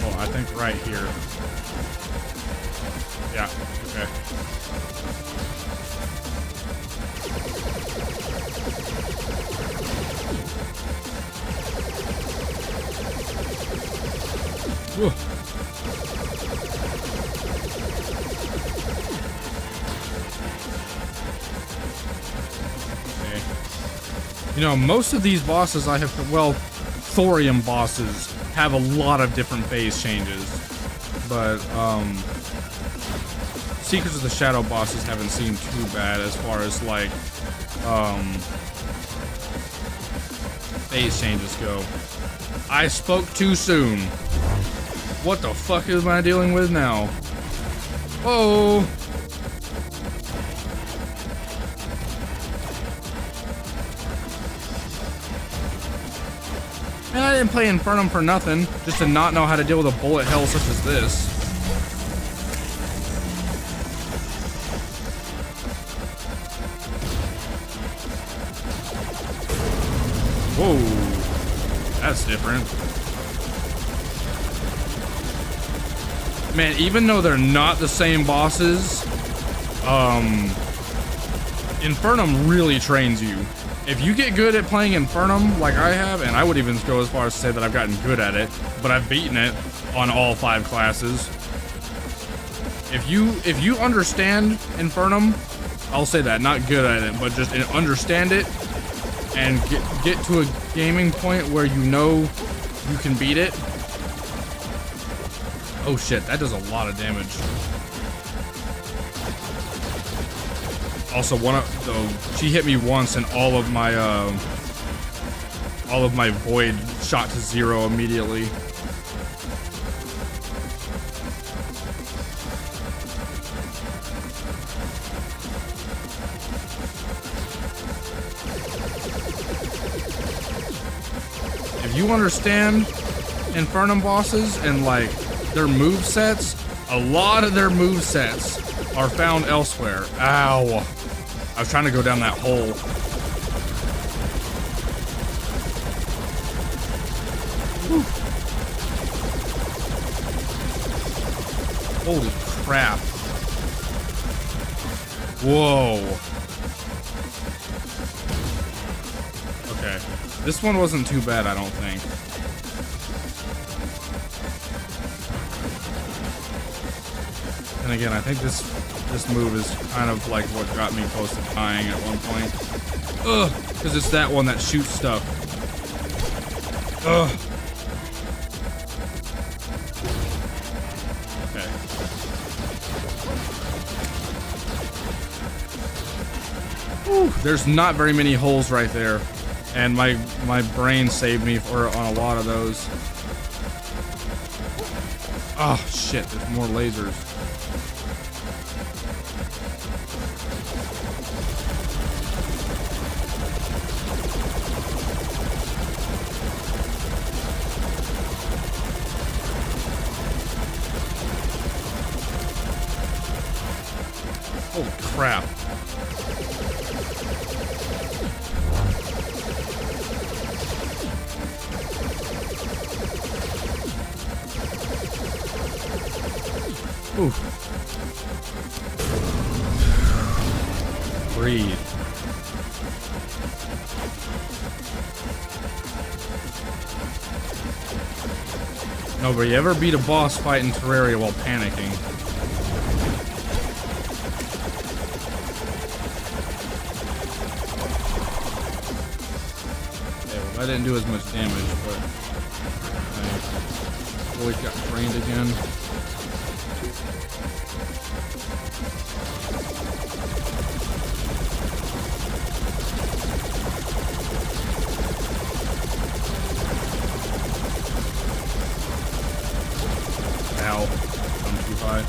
Oh, I think right here. Yeah, okay. Whew. Okay. You know, most of these bosses I have, well, thorium bosses have a lot of different phase changes, but Secrets of the Shadow bosses haven't seemed too bad as far as like phase changes go. I spoke too soon. What the fuck am I dealing with now? Whoa! Man, I didn't play Infernal for nothing, just to not know how to deal with a bullet hell such as this. Whoa, that's different. Man, even though they're not the same bosses, Infernal really trains you. If you get good at playing Infernal like I have, and I would even go as far as to say that I've gotten good at it, but I've beaten it on all 5 classes. If you understand Infernal, I'll say that, not good at it, but just understand it, and get to a gaming point where you know you can beat it. Oh shit, that does a lot of damage. Also, she hit me once, and all of my void shot to 0 immediately. If you understand Infernal bosses and like their move sets, a lot of their move sets are found elsewhere. Ow. I was trying to go down that hole. Whew. Holy crap. Whoa. Okay. This one wasn't too bad, I don't think. And again, I think this move is kind of like what got me close to dying at one point. Ugh, because it's that one that shoots stuff. Ugh. Okay. Whew, there's not very many holes right there, and my brain saved me on a lot of those. Oh shit! There's more lasers. Holy crap. Ooh. Breathe. Nobody ever beat a boss fight in Terraria while panicking. I didn't do as much damage, but my void got drained again. Ow. I'm too high.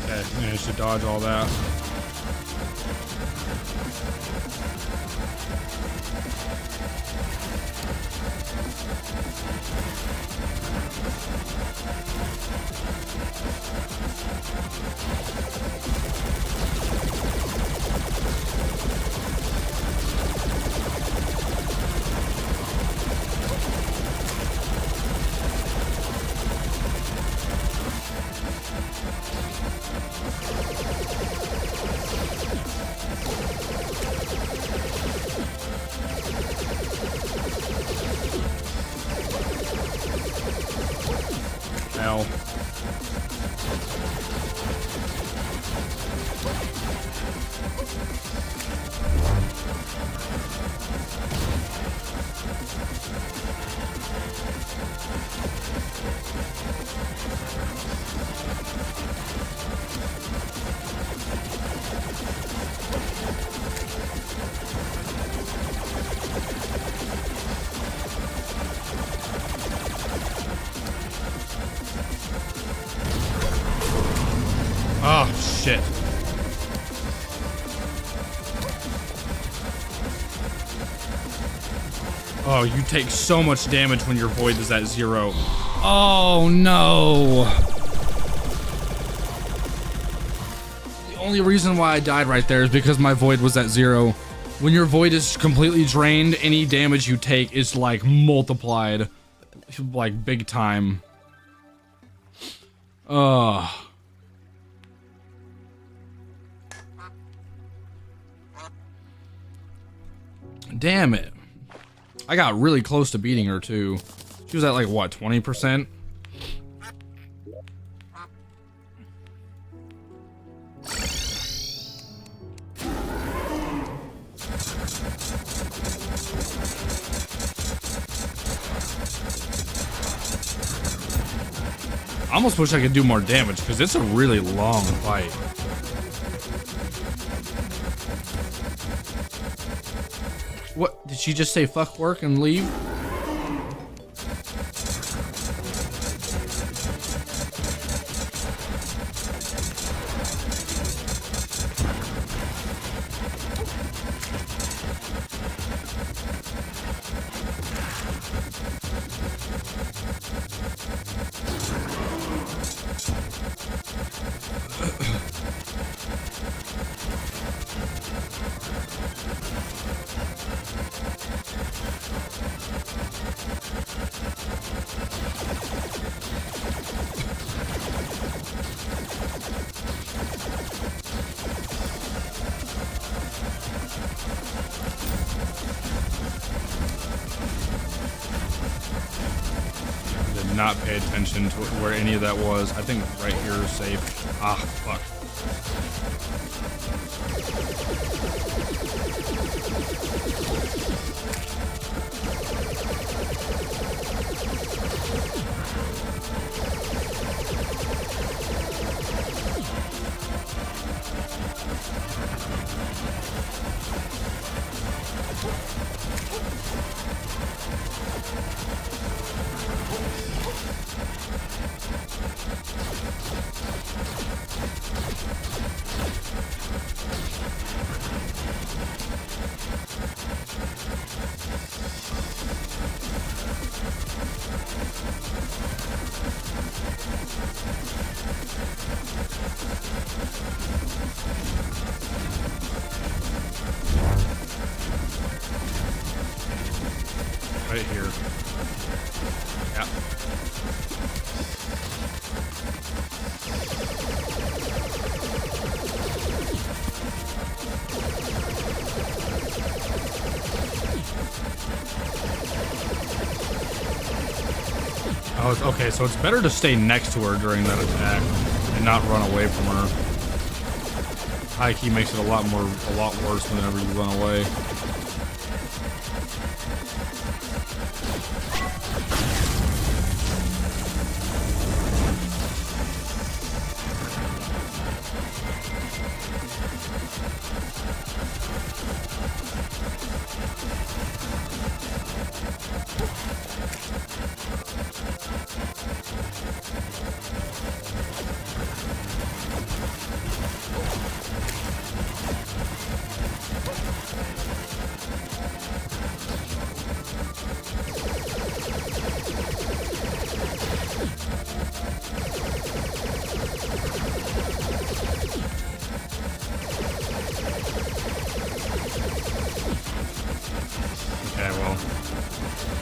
Okay, managed to dodge all that. Ow. Oh, shit. Oh, you take so much damage when your void is at 0. Oh, no. The only reason why I died right there is because my void was at 0. When your void is completely drained, any damage you take is like multiplied. Like big time. Ugh. Damn it. I got really close to beating her too. She was at like what, 20%? I almost wish I could do more damage because it's a really long fight. What? Did she just say fuck work and leave? Not pay attention to where any of that was. I think right here is safe. Ah, fuck. Oh, okay, so it's better to stay next to her during that attack and not run away from her. High key makes it a lot worse whenever you run away.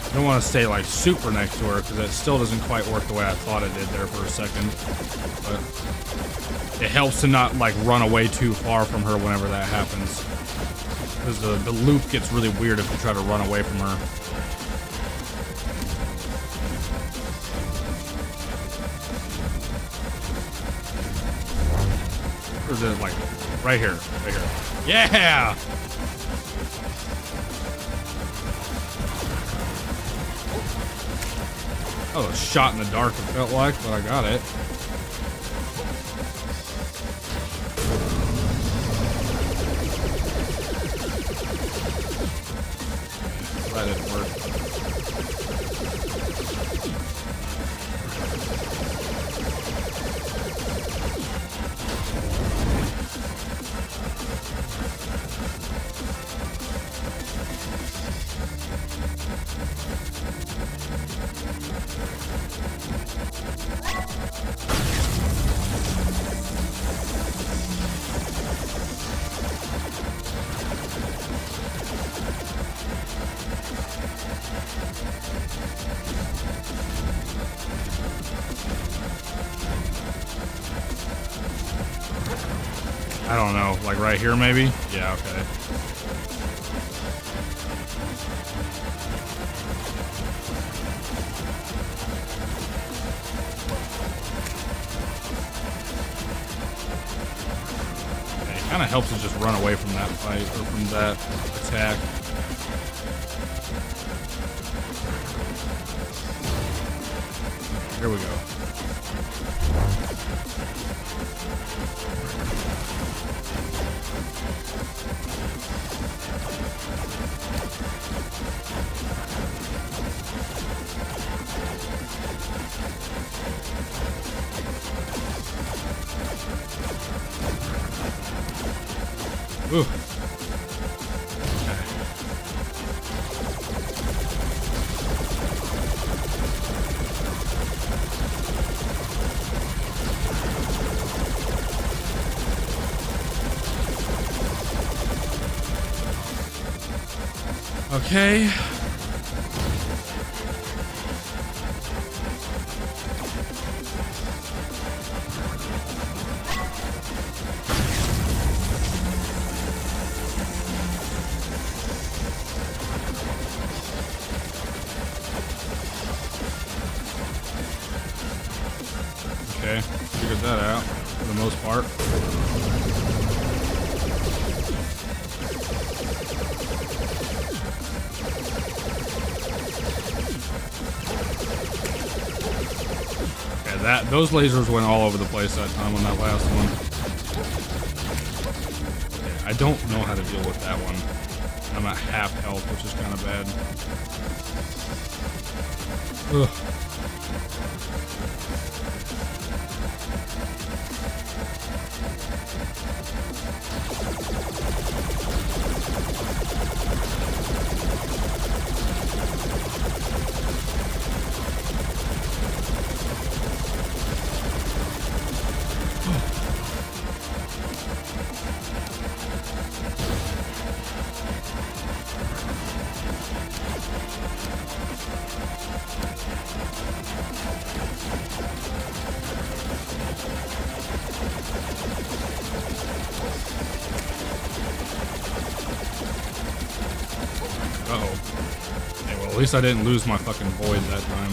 I don't want to stay like super next to her because it still doesn't quite work the way I thought it did there for a second. But it helps to not like run away too far from her whenever that happens, because the loop gets really weird if you try to run away from her. Or is it like right here? Right here. Yeah! Oh, a shot in the dark, it felt like, but I got it. That didn't work. I don't know, like right here maybe? Yeah, okay. It kind of helps to just run away from that fight, or from that attack. Here we go. Ooh. Okay. Okay, figured that out for the most part. Okay, those lasers went all over the place that time on that last one. Okay, I don't know how to deal with that one. I'm at half health, which is kind of bad. Ugh. Uh-oh. Okay, well, at least I didn't lose my fucking void that time.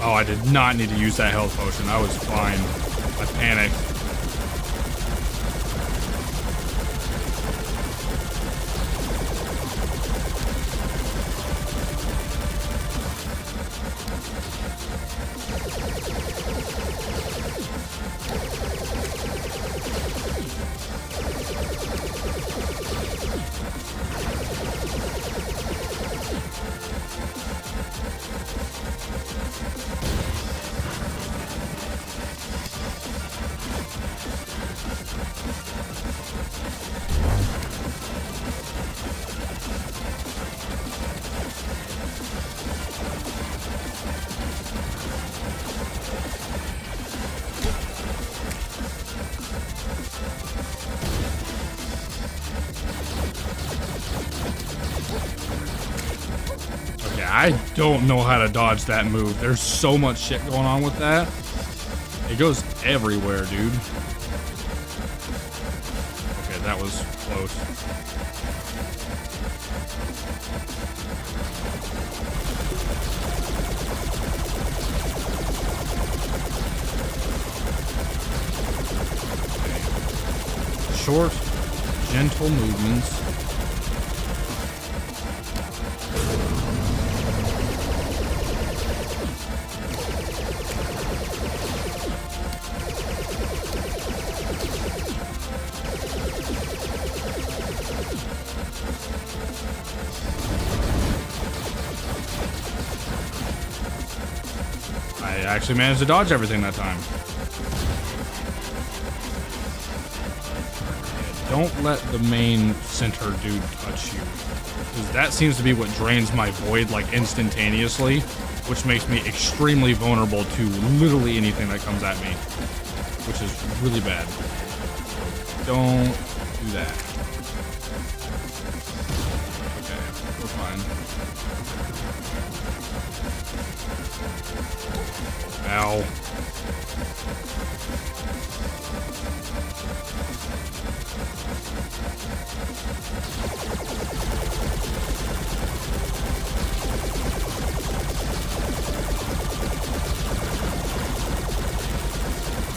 Oh, I did not need to use that health potion. I was fine. I panicked. I don't know how to dodge that move. There's so much shit going on with that. It goes everywhere, dude. Okay, that was close. Okay. Short, gentle movements. I actually managed to dodge everything that time. Don't let the main center dude touch you, because that seems to be what drains my void like instantaneously, which makes me extremely vulnerable to literally anything that comes at me, which is really bad. Don't do that. Okay, we're fine. Ow.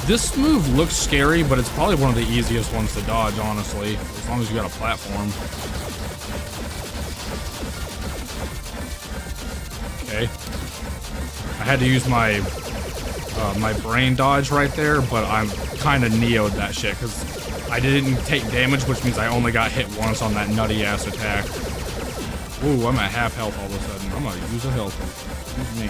This move looks scary, but it's probably one of the easiest ones to dodge, honestly, as long as you got a platform. Okay. I had to use my my brain dodge right there, but I'm kind of neo'd that shit because I didn't take damage, which means I only got hit once on that nutty ass attack. Ooh, I'm at half health all of a sudden. I'm gonna use a health. Excuse me.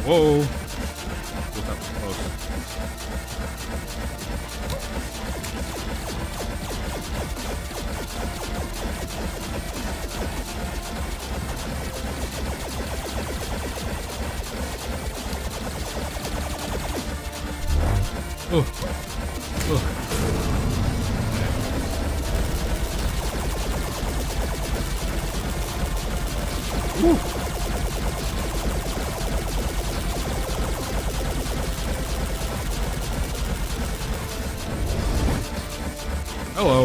Whoa. That was close. Oh. Oh. Woo. Hello.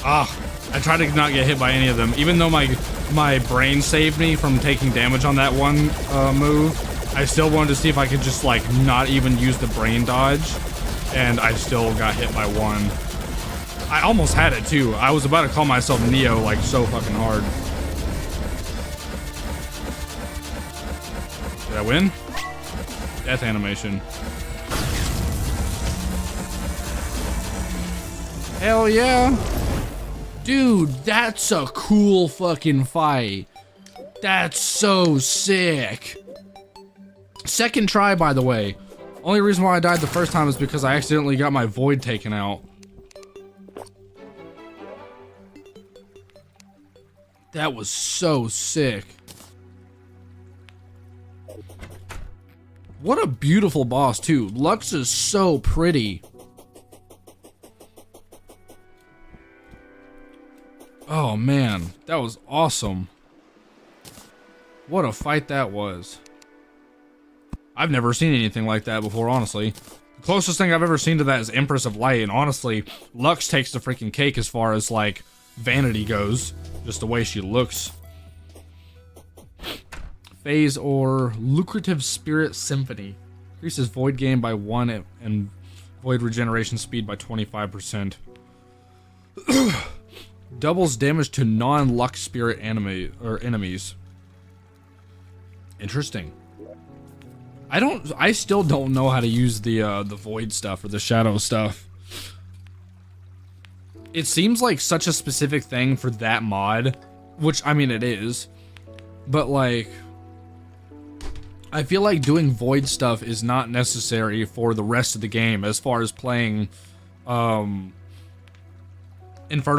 Ah, I tried to not get hit by any of them. Even though my brain saved me from taking damage on that one move, I still wanted to see if I could just like not even use the brain dodge, and I still got hit by one. I almost had it too. I was about to call myself Neo like so fucking hard. Did I win? Death animation. Hell yeah. Dude, that's a cool fucking fight. That's so sick. Second try, by the way. Only reason why I died the first time is because I accidentally got my void taken out. That was so sick. What a beautiful boss, too. Lux is so pretty. Oh, man. That was awesome. What a fight that was. I've never seen anything like that before, honestly. The closest thing I've ever seen to that is Empress of Light, and honestly, Lux takes the freaking cake as far as, like, vanity goes. Just the way she looks. Phase or Lucrative Spirit Symphony. Increases Void gain by 1 and Void regeneration speed by 25%. Doubles damage to non-Lux Spirit enemies. Interesting. I still don't know how to use the Void stuff or the Shadow stuff. It seems like such a specific thing for that mod, which, I mean, it is. But, like, I feel like doing Void stuff is not necessary for the rest of the game as far as playing, Infernal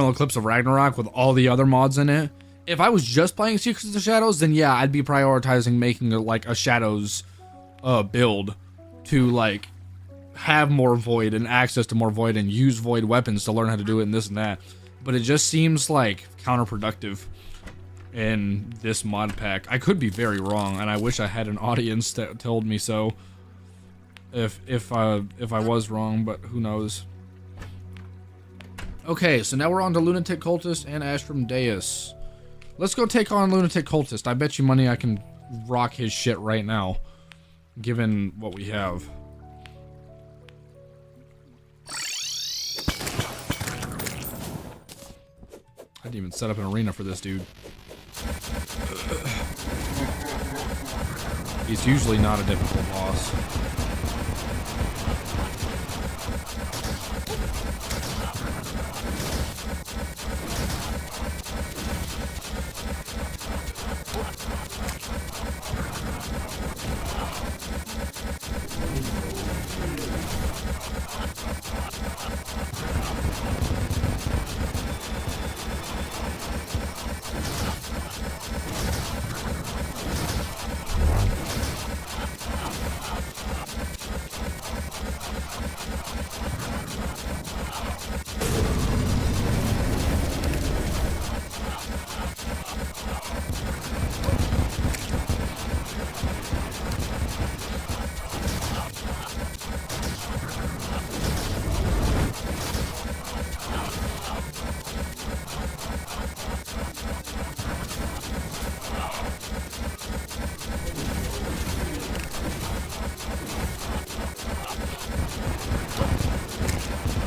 Eclipse of Ragnarock with all the other mods in it. If I was just playing Secrets of the Shadows, then yeah, I'd be prioritizing making, like, a Shadows, build to, like, have more Void and access to more Void and use Void weapons to learn how to do it and this and that. But it just seems like counterproductive in this mod pack. I could be very wrong, and I wish I had an audience that told me so if I was wrong, but who knows. Okay, so now we're on to Lunatic Cultist and Ashram Deus. Let's go take on Lunatic Cultist. I bet you money I can rock his shit right now, given what we have. I didn't even set up an arena for this dude. He's usually not a difficult boss.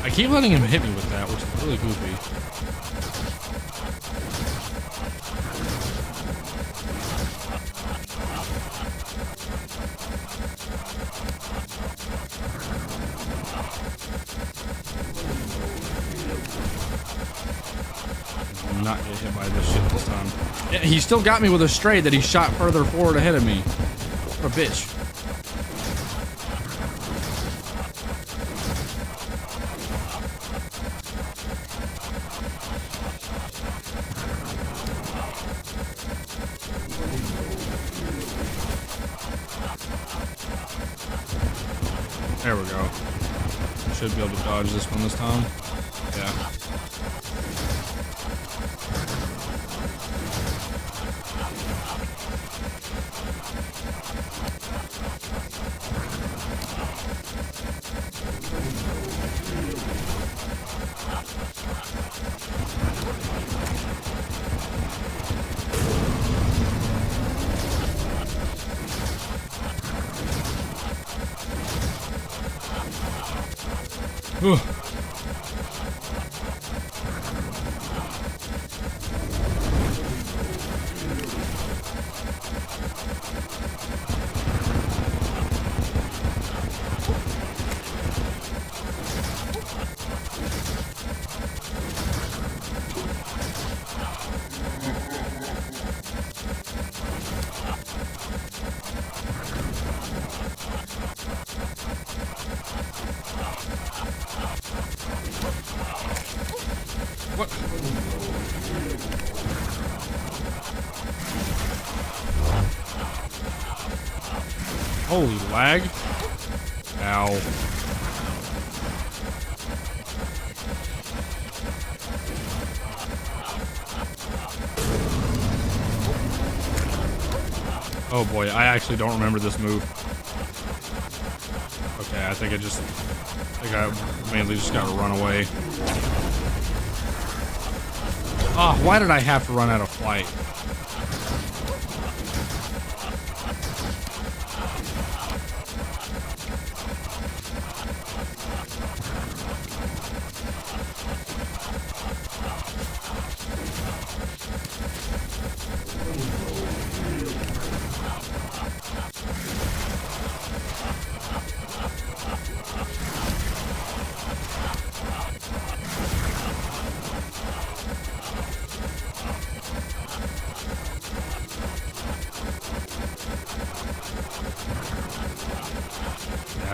I keep letting him hit me with that, which is really goofy. I'm not get hit by this shit this time. Yeah, he still got me with a stray that he shot further forward ahead of me. What a bitch. There we go. Should be able to dodge this one this time. Yeah. Ugh. What? Holy lag. Ow. Oh boy, I actually don't remember this move. Okay, I think I mainly just gotta run away. Oh, why did I have to run out of flight?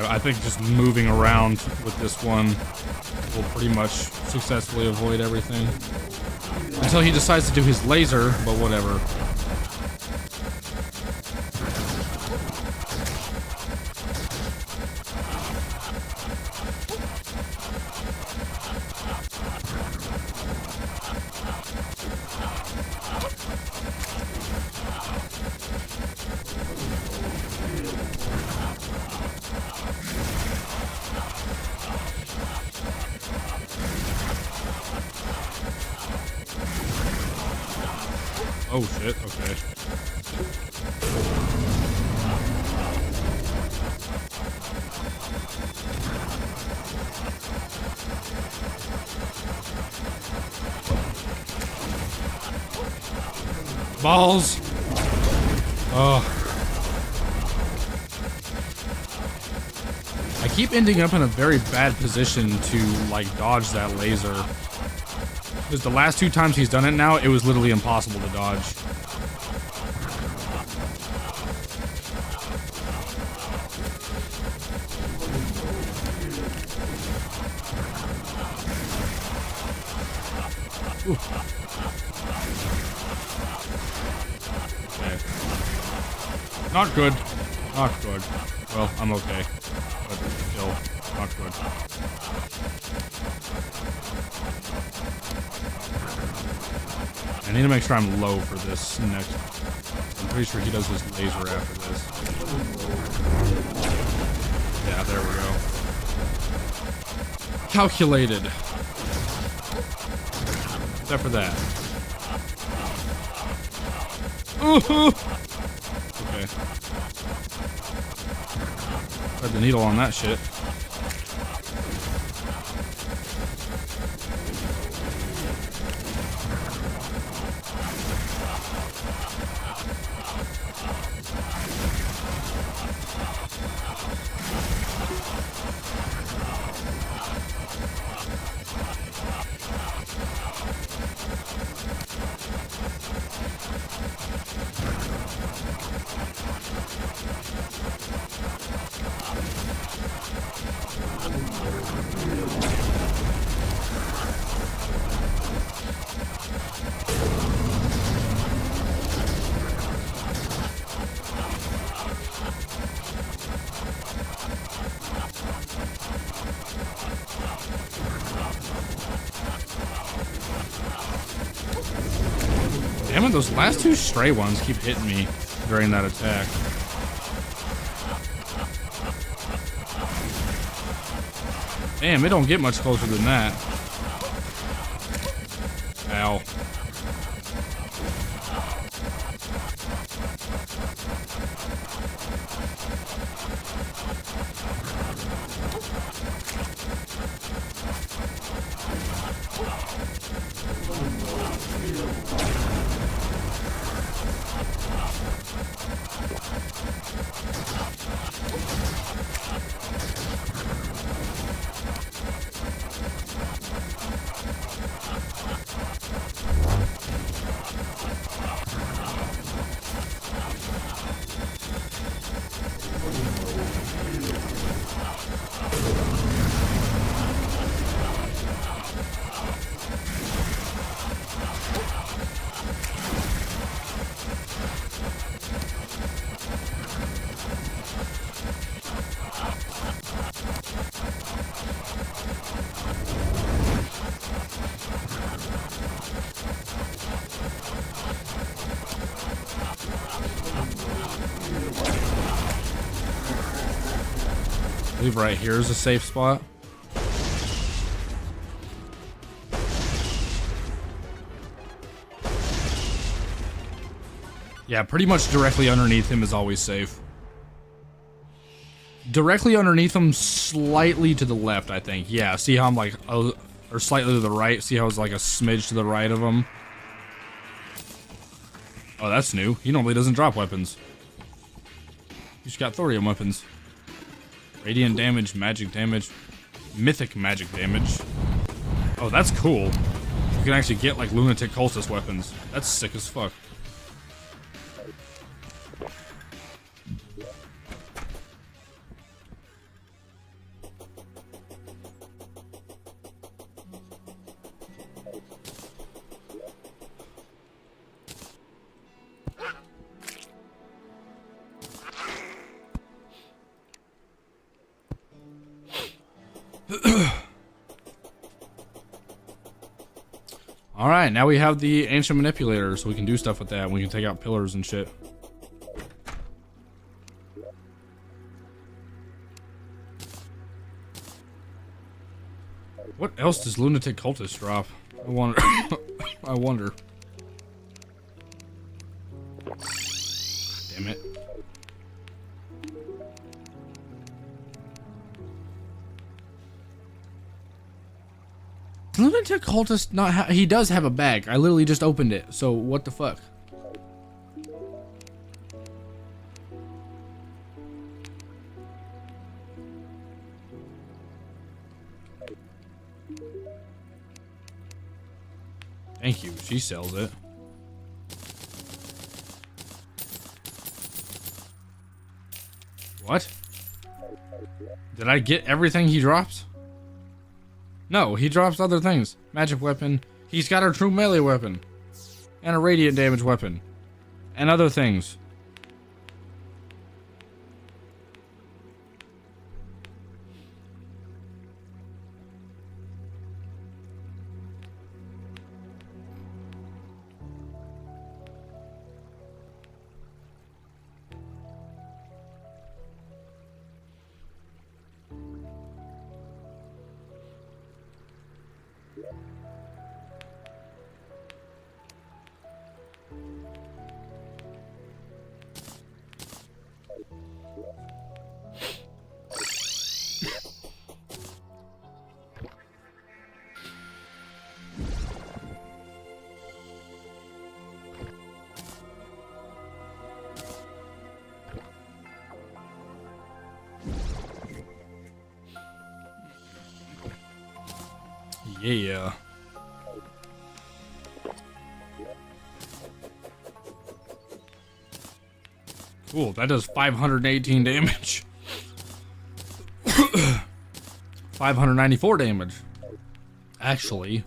I think just moving around with this one will pretty much successfully avoid everything. Until he decides to do his laser, but whatever. Oh shit, okay. Balls! Oh. I keep ending up in a very bad position to, like, dodge that laser. Because the last 2 times he's done it now, it was literally impossible to dodge. Ooh. Okay. Not good. Not good. Well, I'm okay. But still, not good. I need to make sure I'm low for this next. I'm pretty sure he does his laser after this. Yeah, there we go. Calculated. Except for that. Okay. Thread the needle on that shit. Damn it, those last 2 stray ones keep hitting me during that attack. Damn, it don't get much closer than that. Ow. believe right here is a safe spot. Yeah, pretty much directly underneath him is always safe. Directly underneath him, slightly to the left, I think. Yeah, see how I'm like, or slightly to the right. See how it's like a smidge to the right of him? Oh, that's new. He normally doesn't drop weapons. He's got thorium weapons. Radiant damage, magic damage, mythic magic damage. Oh, that's cool. You can actually get like lunatic cultist weapons. That's sick as fuck. Alright, now we have the ancient manipulator, so we can do stuff with that. We can take out pillars and shit. What else does lunatic cultist drop? I wonder. I wonder. Damn it. Lunatic cultist not he does have a bag. I literally just opened it. So what the fuck? Thank you. She sells it. What? Did I get everything he drops? No, he drops other things. Magic weapon. He's got a true melee weapon. And a radiant damage weapon. And other things. Yeah. Cool, that does 518 damage. 594 damage. Actually.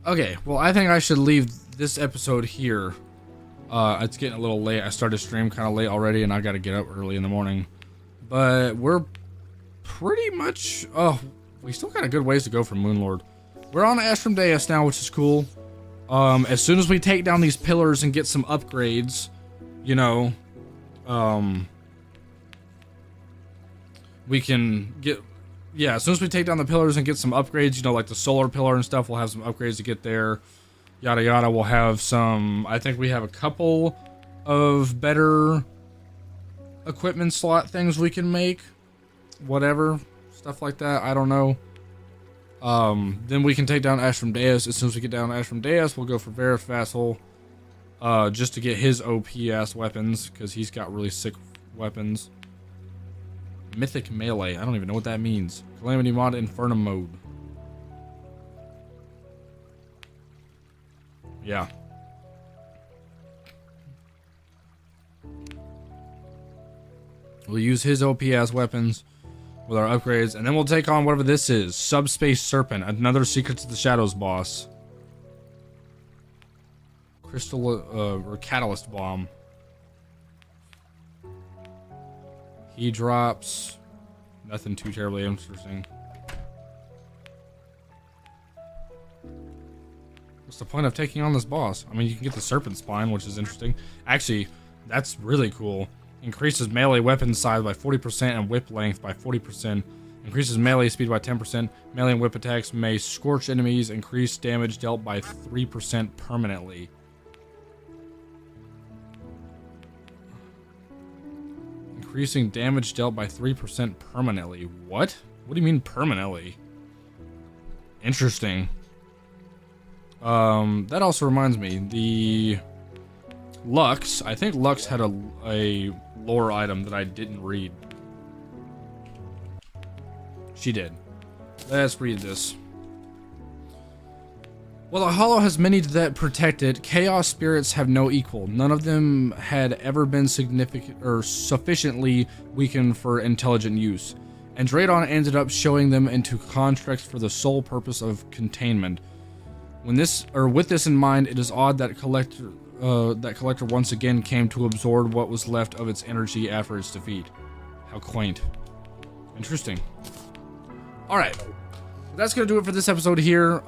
Okay, well, I think I should leave this episode here. It's getting a little late. I started stream kind of late already, and I gotta get up early in the morning. But we're pretty much... Oh, we still got a good ways to go from Moonlord. We're on Ashram Deus now, which is cool. As soon as we take down these pillars and get some upgrades, you know, we can get... Yeah, as soon as we take down the pillars and get some upgrades, you know, like the solar pillar and stuff, we'll have some upgrades to get there. Yada yada, we'll have some... I think we have a couple of better equipment slot things we can make. Whatever. Stuff like that. I don't know. Then we can take down Ashram Deus. As soon as we get down Ashram Deus, we'll go for Varus Vassal. Just to get his OP-ass weapons, because he's got really sick weapons. Mythic Melee. I don't even know what that means. Calamity Mod Infernal mode. Yeah. We'll use his OP-ass weapons with our upgrades, and then we'll take on whatever this is. Subspace Serpent, another Secrets of the Shadows boss. Crystal, or Catalyst Bomb. He drops nothing too terribly interesting. What's the point of taking on this boss? I mean, you can get the Serpent Spine, which is interesting. Actually, that's really cool. Increases melee weapon size by 40% and whip length by 40%. Increases melee speed by 10%. Melee and whip attacks may scorch enemies. Increase damage dealt by 3% permanently. Increasing damage dealt by 3% permanently. What? What do you mean permanently? Interesting. That also reminds me, the Lux, I think Lux had a lore item that I didn't read. She did. Let's read this. While the Hollow has many that protect it, chaos spirits have no equal. None of them had ever been significant or sufficiently weakened for intelligent use. And Draydon ended up showing them into constructs for the sole purpose of containment. With this in mind, it is odd that Collector once again came to absorb what was left of its energy after its defeat. How quaint. Interesting. Alright. That's gonna do it for this episode here.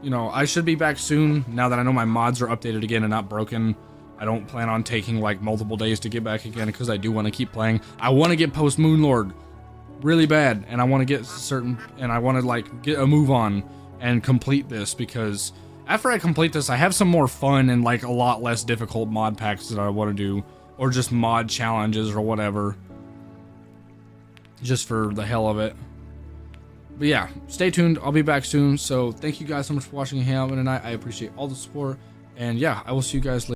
You know, I should be back soon, now that I know my mods are updated again and not broken. I don't plan on taking, like, multiple days to get back again, because I do want to keep playing. I want to get post Moonlord really bad, and I want to get I want to, like, get a move on and complete this, because after I complete this, I have some more fun and, like, a lot less difficult mod packs that I want to do, or just mod challenges or whatever, just for the hell of it. But yeah, stay tuned. I'll be back soon. So thank you guys so much for watching and hanging out with me tonight. I appreciate all the support. And yeah, I will see you guys later.